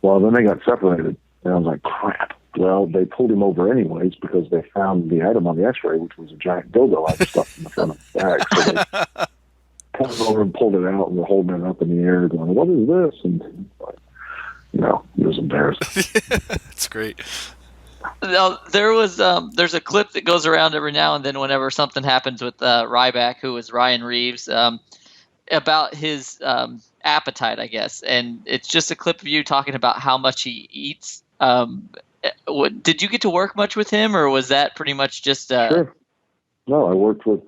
Well, then they got separated, and I was like, crap. Well, they pulled him over anyways because they found the item on the x-ray, which was a giant dildo I had stuffed in the front of the bag. So they pulled it over and pulled it out, and we're holding it up in the air going, what is this? And, he was embarrassed. That's great. Now, there's a clip that goes around every now and then whenever something happens with Ryback, who was Ryan Reeves, about his appetite, I guess. And it's just a clip of you talking about how much he eats. Did you get to work much with him, or was that pretty much just... Sure. No, I worked with,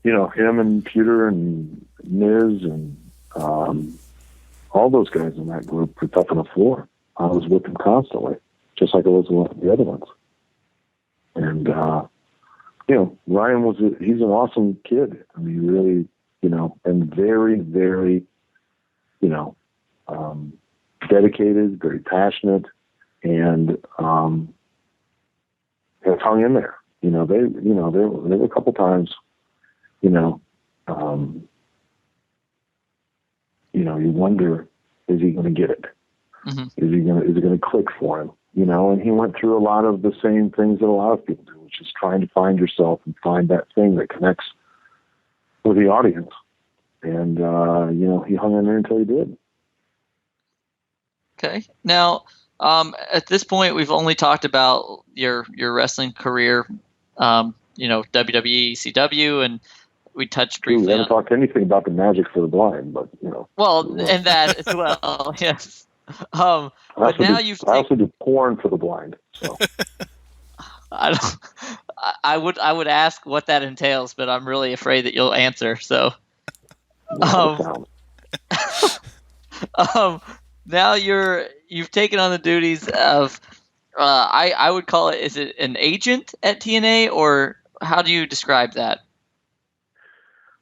him and Peter and Miz and all those guys in that group for Tough Enough 4. I was with them constantly, just like I was with the other ones. And, Ryan he's an awesome kid. I mean, really, and very, very, dedicated, very passionate, and have hung in there. There were a couple times, you wonder, is he going to get it? Mm-hmm. Is it going to click for him? And he went through a lot of the same things that a lot of people do, which is trying to find yourself and find that thing that connects with the audience. And, he hung in there until he did. Okay. Now, at this point, we've only talked about your wrestling career, WWE, CW, and touched True, we briefly haven't on. talked anything about the magic for the blind, but Well, and that as well, yes. I But also now do, you've I taken. also do porn for the blind. So I don't. I would ask what that entails, but I'm really afraid that you'll answer. So, how it sounds. now you've taken on the duties of. I would call it. Is it an agent at TNA, or how do you describe that?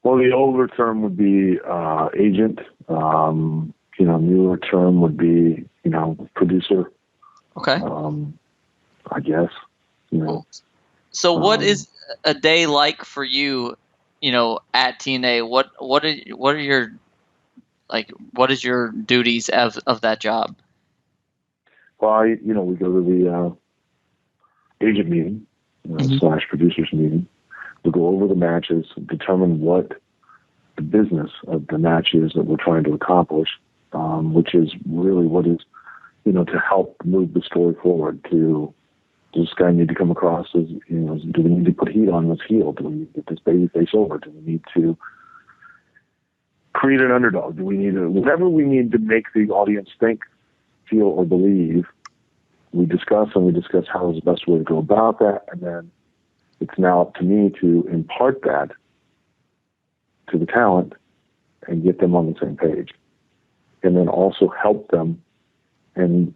Well, the older term would be agent. Newer term would be producer. Okay. I guess. So what is a day like for you? At TNA, what are your what is your duties of that job? Well, we go to the agent meeting / producers meeting. We go over the matches, determine what the business of the match is that we're trying to accomplish, which is really what is, to help move the story forward. Does this guy need to come across as, do we need to put heat on this heel? Do we need to get this baby face over? Do we need to create an underdog? Do we need whatever we need to make the audience think, feel, or believe? We discuss how is the best way to go about that, and then it's now up to me to impart that to the talent and get them on the same page, and then also help them, and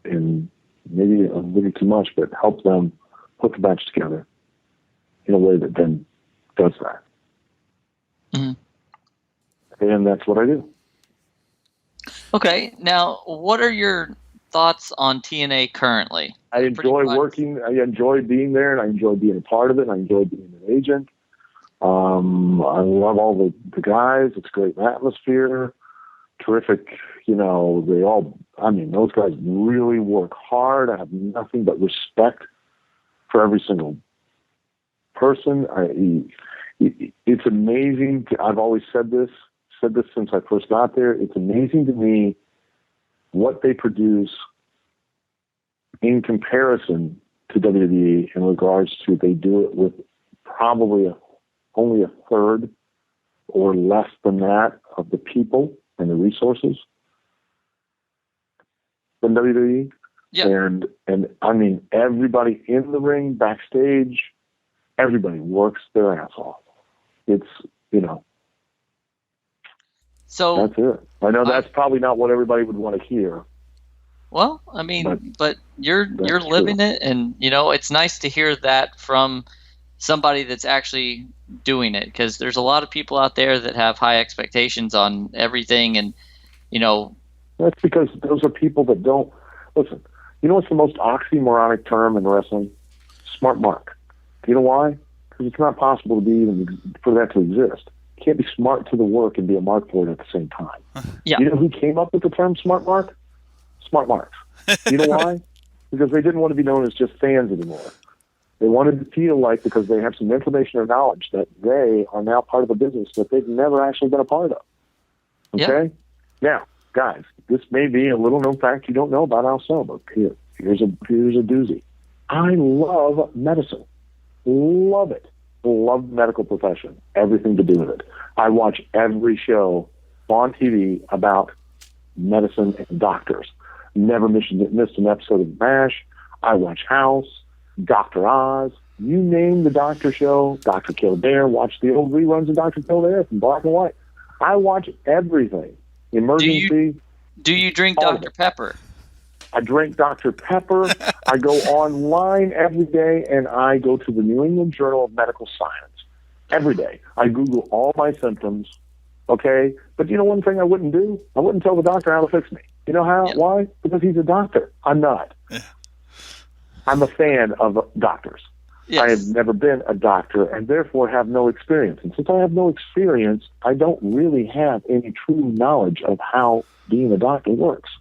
maybe a little too much, but help them put the match together in a way that then does that. Mm-hmm. And that's what I do. Okay, now what are your thoughts on TNA currently? I enjoy working. I enjoy being there, and I enjoy being a part of it. And I enjoy being an agent. I love all the guys. It's a great atmosphere. Terrific. Those guys really work hard. I have nothing but respect for every single person. It's amazing. I've always said this since I first got there. It's amazing to me what they produce in comparison to WWE in regards to they do it with probably only a third or less than that of the people and the resources than WWE. Yeah. And I mean, everybody in the ring, backstage, everybody works their ass off. It's, so that's it. I know that's probably not what everybody would want to hear. Well, I mean, but you're living true. it, and it's nice to hear that from somebody that's actually doing it, because there's a lot of people out there that have high expectations on everything, and that's because those are people that don't listen. What's the most oxymoronic term in wrestling? Smart mark. Do you know why? Because it's not possible to be even for that to exist. You can't be smart to the work and be a mark for it at the same time. Yeah. You know who came up with the term smart mark? Smart marks. You know why? Because they didn't want to be known as just fans anymore. They wanted to feel like, because they have some information or knowledge, that they are now part of a business that they've never actually been a part of. Okay? Yeah. Now, guys, this may be a little known fact you don't know about Al Snow, but here's a doozy. I love medicine. Love it. Love the medical profession. Everything to do with it. I watch every show on TV about medicine and doctors. Never missed an episode of MASH. I watch House, Dr. Oz. You name the doctor show, Dr. Kildare. Watch the old reruns of Dr. Kildare from black and white. I watch everything. Emergency. Do you drink Dr. Pepper? I drink Dr. Pepper. I go online every day, and I go to the New England Journal of Medical Science every day. I Google all my symptoms, okay? But one thing I wouldn't do? I wouldn't tell the doctor how to fix me. You know how? Yeah. Why? Because he's a doctor. I'm not. Yeah. I'm a fan of doctors. Yes. I have never been a doctor and therefore have no experience. And since I have no experience, I don't really have any true knowledge of how being a doctor works.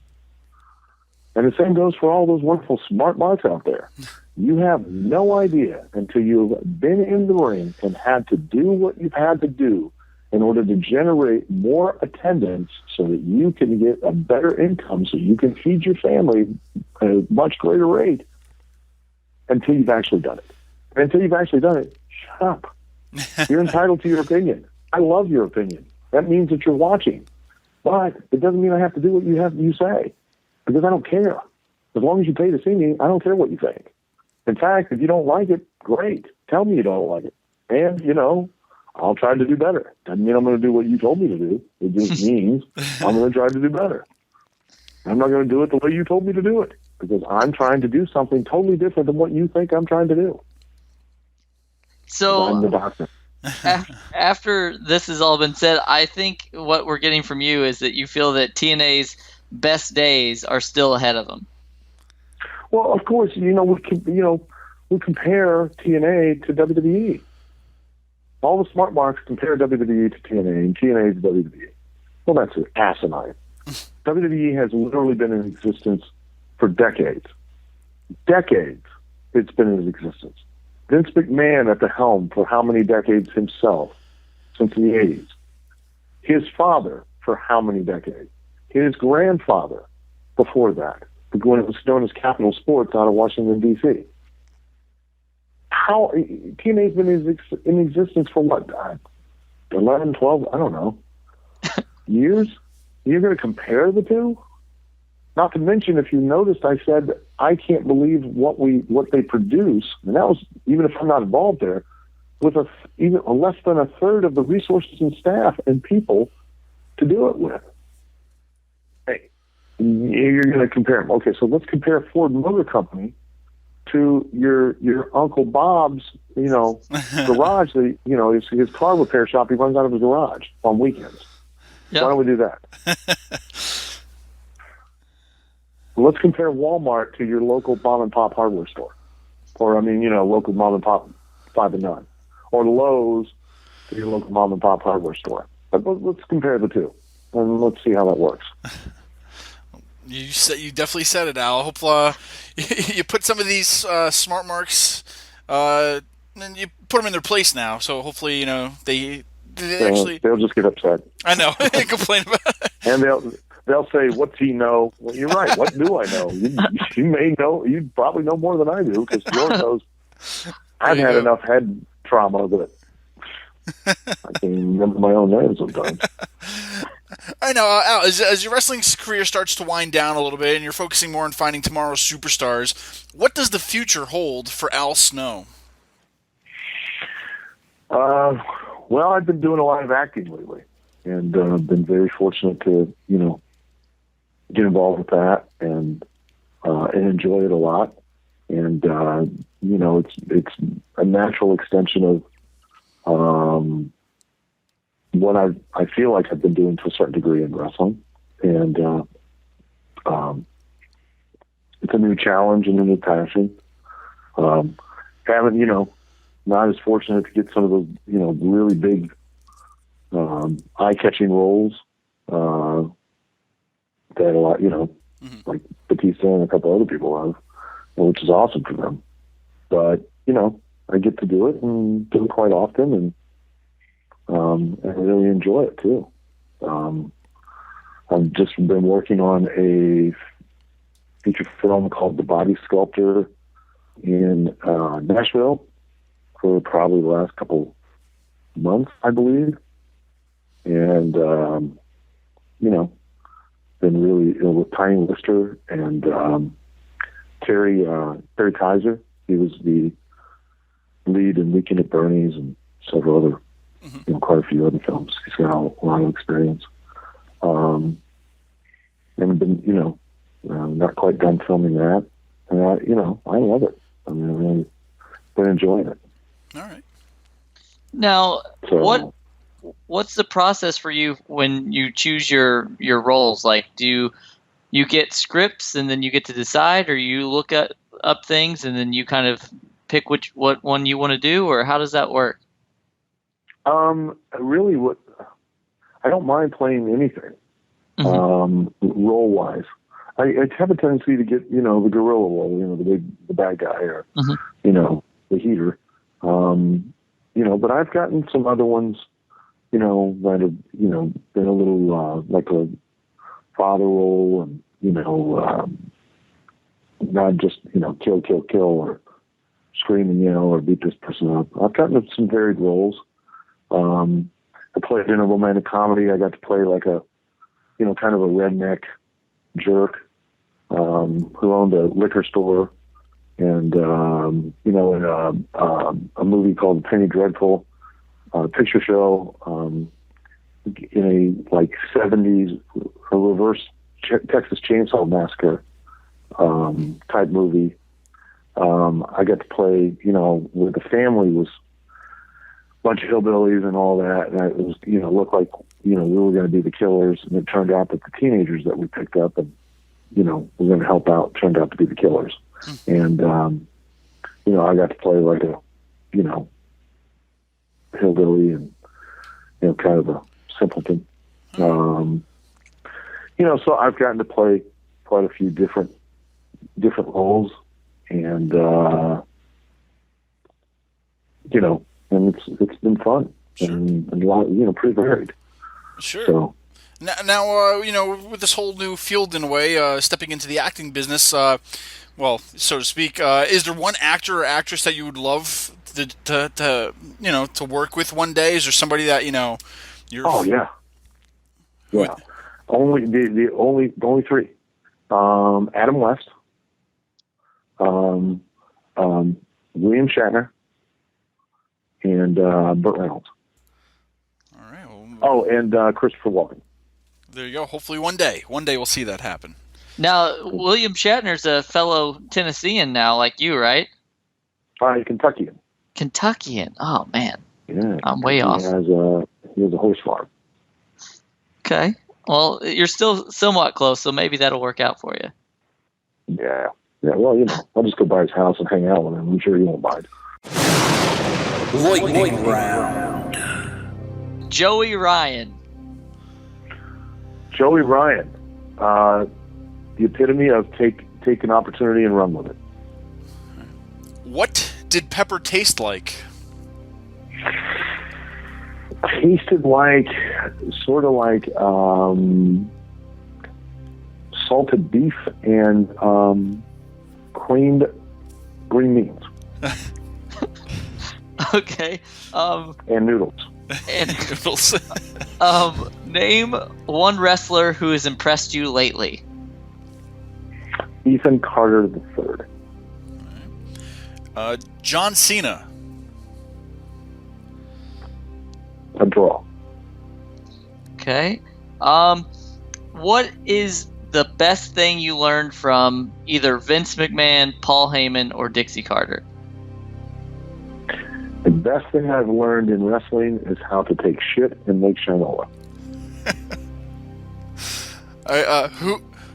And the same goes for all those wonderful smart marks out there. You have no idea until you've been in the ring and had to do what you've had to do in order to generate more attendance so that you can get a better income, so you can feed your family at a much greater rate, until you've actually done it. And until you've actually done it, shut up. You're entitled to your opinion. I love your opinion. That means that you're watching. But it doesn't mean I have to do what you say, because I don't care. As long as you pay to see me, I don't care what you think. In fact, if you don't like it, great. Tell me you don't like it. And, I'll try to do better. Doesn't mean I'm going to do what you told me to do. It just means I'm going to try to do better. I'm not going to do it the way you told me to do it, because I'm trying to do something totally different than what you think I'm trying to do. So I'm the doctor. after this has all been said, I think what we're getting from you is that you feel that TNA's best days are still ahead of them. Well, of course, we compare TNA to WWE. All the smart marks compare WWE to TNA and TNA to WWE. Well, that's asinine. WWE has literally been in existence for decades. Decades it's been in existence. Vince McMahon at the helm for how many decades himself? Since the 80s. His father for how many decades? His grandfather before that, when it was known as Capital Sports out of Washington, D.C. How TNA's been in existence for what? 11, 12, I don't know. Years? You're going to compare the two? Not to mention, if you noticed, I said I can't believe what they produce, and that was even if I'm not involved there, with even less than a third of the resources and staff and people to do it with. Hey, you're going to compare them. Okay, so let's compare Ford Motor Company to your Uncle Bob's, garage. His car repair shop. He runs out of his garage on weekends. Yep. Why don't we do that? Let's compare Walmart to your local mom and pop hardware store, or local mom and pop 5 and 9, or Lowe's to your local mom and pop hardware store. But let's compare the two, and let's see how that works. You definitely said it, Al. I hope you put some of these smart marks, and you put them in their place now. So hopefully, they actually. They'll just get upset. I know. Complain about it. And they'll say, "What's he know?" Well, you're right. What do I know? You may know. You probably know more than I do, because Lord knows I've had enough head trauma that I can't even remember my own name sometimes. I know, Al, as your wrestling career starts to wind down a little bit and you're focusing more on finding tomorrow's superstars, what does the future hold for Al Snow? Well, I've been doing a lot of acting lately, and been very fortunate to, get involved with that and enjoy it a lot. And, it's a natural extension of what I feel like I've been doing to a certain degree in wrestling. And it's a new challenge and a new passion. Not as fortunate to get some of those, really big eye-catching roles that a lot, like Batista and a couple other people have, which is awesome for them. But, I get to do it and do it quite often, and I really enjoy it too. I've just been working on a feature film called The Body Sculptor in Nashville for probably the last couple months, I believe. And, been really with Tiny Lister and Terry Kaiser. He was the lead in Weekend at Bernie's and several other, quite a few other films. He's got a lot of experience. And been, not quite done filming that. And I love it. I mean, I've really been enjoying it. All right. Now, what's the process for you when you choose your roles? Like, do you get scripts and then you get to decide, or you look up things and then you kind of pick what one you want to do, or how does that work? Really, I don't mind playing anything, role wise. I have a tendency to get, the gorilla role, the bad guy, or, the heater. But I've gotten some other ones, that have, been a little, like a father role, and, not just, kill, or scream and yell or beat this person up. I've gotten some varied roles. I played in a romantic comedy. I got to play like a, kind of a redneck jerk who owned a liquor store, and in a movie called Penny Dreadful, picture show, in a like 70s a reverse Texas Chainsaw Massacre type movie. I got to play, where the family was a bunch of hillbillies and all that, and it was, looked like, we were going to be the killers, and it turned out that the teenagers that we picked up and, were going to help out turned out to be the killers. And, I got to play like a, hillbilly and, kind of a simpleton. So I've gotten to play quite a few different roles, and and it's been fun. Sure. and a lot, pretty varied. Sure. So now, with this whole new field in a way, stepping into the acting business, so to speak, is there one actor or actress that you would love to work with one day? Is there somebody that you're? Oh yeah. Yeah. Only the only three. Adam West, William Shatner, and Burt Reynolds. All right. Oh, and Christopher Walken. There you go. Hopefully one day we'll see that happen. Now, William Shatner's a fellow Tennessean now, like you, right? Kentuckian. Kentuckian. Oh man. Yeah. I'm way off. He has a horse farm. Okay. Well, you're still somewhat close, so maybe that'll work out for you. Yeah. Yeah. Well, I'll just go by his house and hang out with him. I'm sure he won't mind. Lightning round. Joey Ryan. Joey Ryan, the epitome of take an opportunity and run with it. What did pepper taste like? Tasted sort of like salted beef and creamed green beans. Okay. And noodles. And Noodles. name one wrestler who has impressed you lately. Ethan Carter III. John Cena. A draw. Okay. What is the best thing you learned from either Vince McMahon, Paul Heyman, or Dixie Carter? The best thing I've learned in wrestling is how to take shit and make shinola.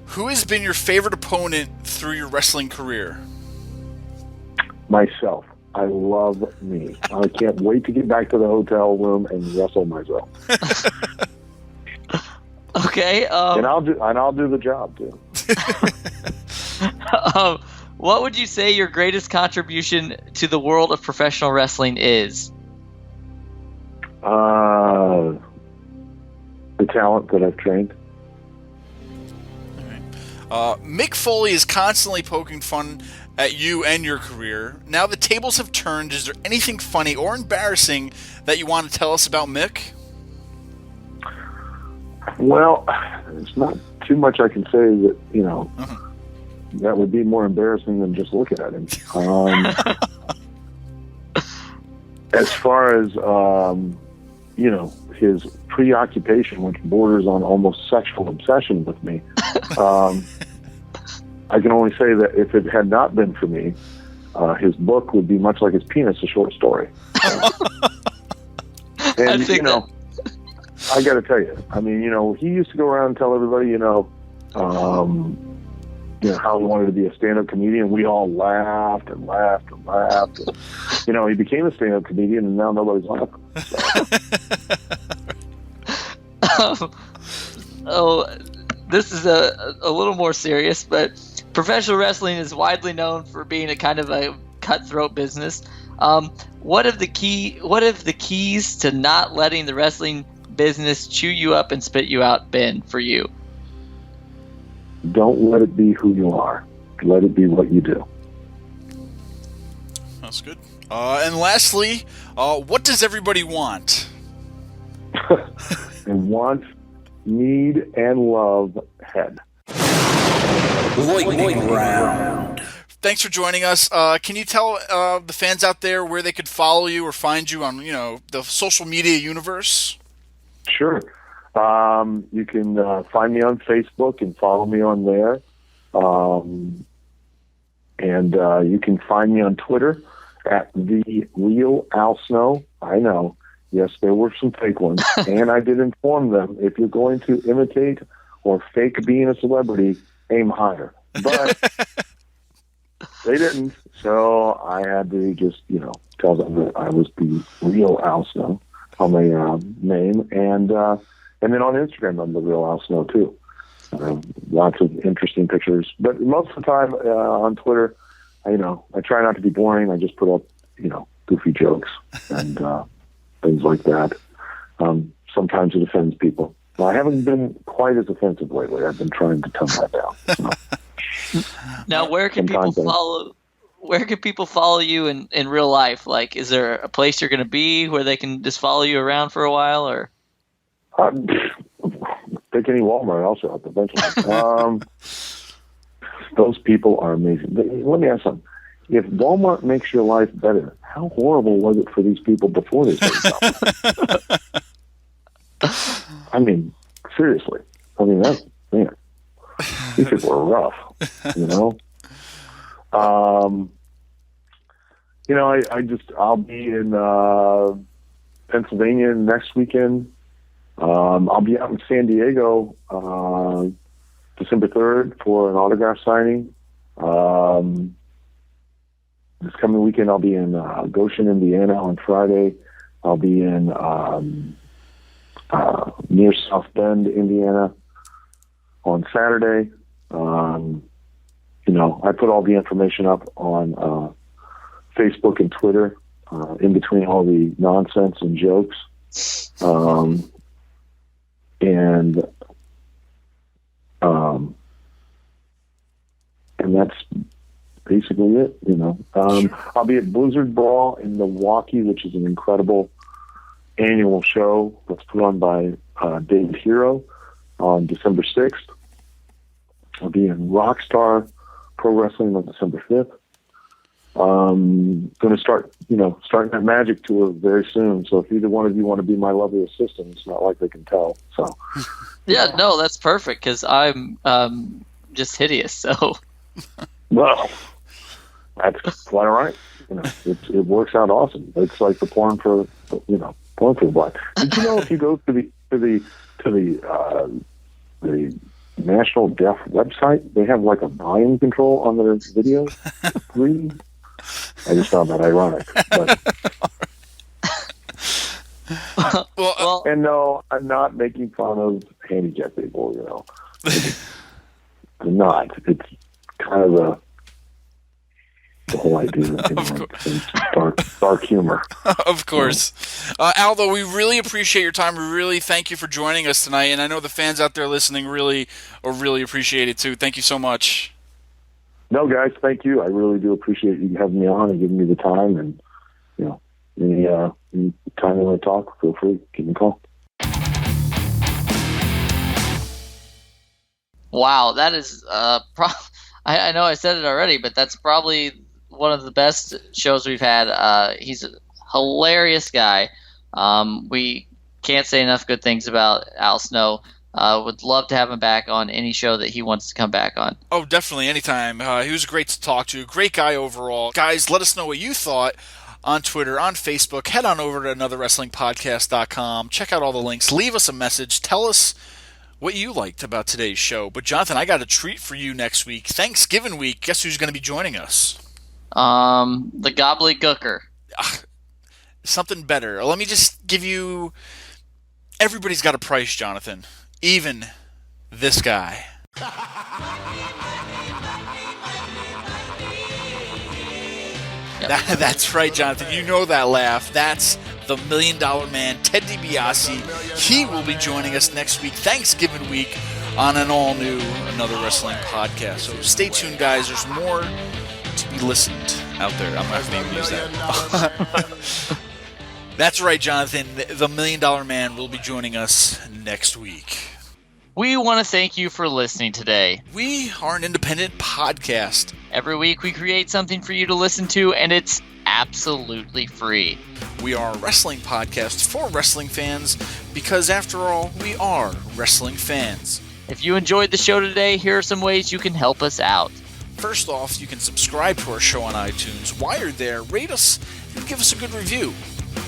Who has been your favorite opponent through your wrestling career? Myself. I love me. I can't wait to get back to the hotel room and wrestle myself. Okay. And I'll do the job too. What would you say your greatest contribution to the world of professional wrestling is? The talent that I've trained. Mick Foley is constantly poking fun at you and your career. Now the tables have turned. Is there anything funny or embarrassing that you want to tell us about Mick? Well, there's not too much I can say that, that would be more embarrassing than just looking at him. As far as, his preoccupation, which borders on almost sexual obsession with me, I can only say that if it had not been for me, his book would be much like his penis, a short story. And, I got to tell you, I mean, he used to go around and tell everybody, how he wanted to be a stand-up comedian. We all laughed and laughed and laughed. And, he became a stand-up comedian, and now nobody's laughing. So. This is a little more serious, but professional wrestling is widely known for being a kind of a cutthroat business. What have the keys to not letting the wrestling business chew you up and spit you out been for you? Don't let it be who you are. Let it be what you do. That's good. And lastly, what does everybody want? and want, need, and love head. Lightning round. Thanks for joining us. Can you tell the fans out there where they could follow you or find you on, the social media universe? Sure. You can find me on Facebook and follow me on there. And you can find me on Twitter at The Real Al Snow. I know. Yes, there were some fake ones. And I did inform them, if you're going to imitate or fake being a celebrity, aim higher. But they didn't. So I had to just, tell them that I was The Real Al Snow on my name. And then on Instagram, I'm The Real Al Snow, too. Lots of interesting pictures. But most of the time on Twitter, I try not to be boring. I just put up, goofy jokes and things like that. Sometimes it offends people. Well, I haven't been quite as offensive lately. I've been trying to tone that down. So. Now, where can people follow? Where can people follow you in real life? Like, is there a place you're going to be where they can just follow you around for a while, or? Pick any Walmart, I'll show up eventually. Those people are amazing. Let me ask something. If Walmart makes your life better, how horrible was it for these people before they started shopping? I mean, seriously. I mean, these people are rough, I'll be in Pennsylvania next weekend. I'll be out in San Diego December 3rd for an autograph signing. This coming weekend, I'll be in Goshen, Indiana on Friday. I'll be in near South Bend, Indiana on Saturday. I put all the information up on Facebook and Twitter in between all the nonsense and jokes. And that's basically it, I'll be at Blizzard Brawl in Milwaukee, which is an incredible annual show that's put on by Dave Hero on December 6th. I'll be in Rockstar Pro Wrestling on December 5th. Going to start, starting that Magic tour very soon. So if either one of you want to be my lovely assistant, it's not like they can tell. So, yeah, no, that's perfect because I'm just hideous. So, well, that's quite all right. It works out awesome. It's like the porn for the blind. Did you know if you go to the National Deaf website, they have like a volume control on their videos? I just found that ironic. But, and no, I'm not making fun of handicapped people. I'm not. It's kind of the whole idea of dark humor. Of course. Aldo, we really appreciate your time. We really thank you for joining us tonight. And I know the fans out there listening really appreciate it too. Thank you so much. No, guys, thank you. I really do appreciate you having me on and giving me the time. And, any time you want to talk, feel free. Give me a call. Wow, that is I know I said it already, but that's probably one of the best shows we've had. He's a hilarious guy. We can't say enough good things about Al Snow. Would love to have him back on any show that he wants to come back on. Oh, definitely, anytime. He was great to talk to. Great guy overall. Guys, let us know what you thought on Twitter, on Facebook. Head on over to anotherwrestlingpodcast.com. Check out all the links. Leave us a message. Tell us what you liked about today's show. But, Jonathan, I got a treat for you next week. Thanksgiving week. Guess who's going to be joining us? The Gobbledygooker. Something better. Let me just give you... Everybody's got a price, Jonathan. Even this guy. Yep. That's right, Jonathan. You know that laugh. That's the $1 Million Man, Ted DiBiase. He will be joining us next week, Thanksgiving week, on an all-new Another Wrestling podcast. So stay tuned, guys. There's more to be listened out there. I'm not going to even use that. That's right, Jonathan. The $1 Million Man will be joining us next week. We want to thank you for listening today. We are an independent podcast. Every week we create something for you to listen to, and it's absolutely free. We are a wrestling podcast for wrestling fans because, after all, we are wrestling fans. If you enjoyed the show today, here are some ways you can help us out. First off, you can subscribe to our show on iTunes. While you're there, rate us and give us a good review.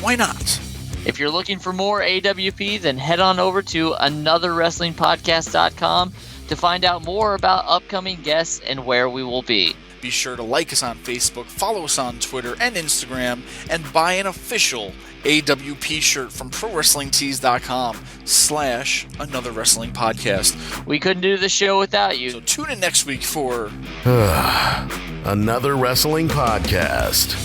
Why not? If you're looking for more AWP, then head on over to anotherwrestlingpodcast.com to find out more about upcoming guests and where we will be. Be sure to like us on Facebook, follow us on Twitter and Instagram, and buy an official AWP shirt from ProWrestlingTees.com/anotherwrestlingpodcast. We couldn't do the show without you. So tune in next week for Another Wrestling Podcast.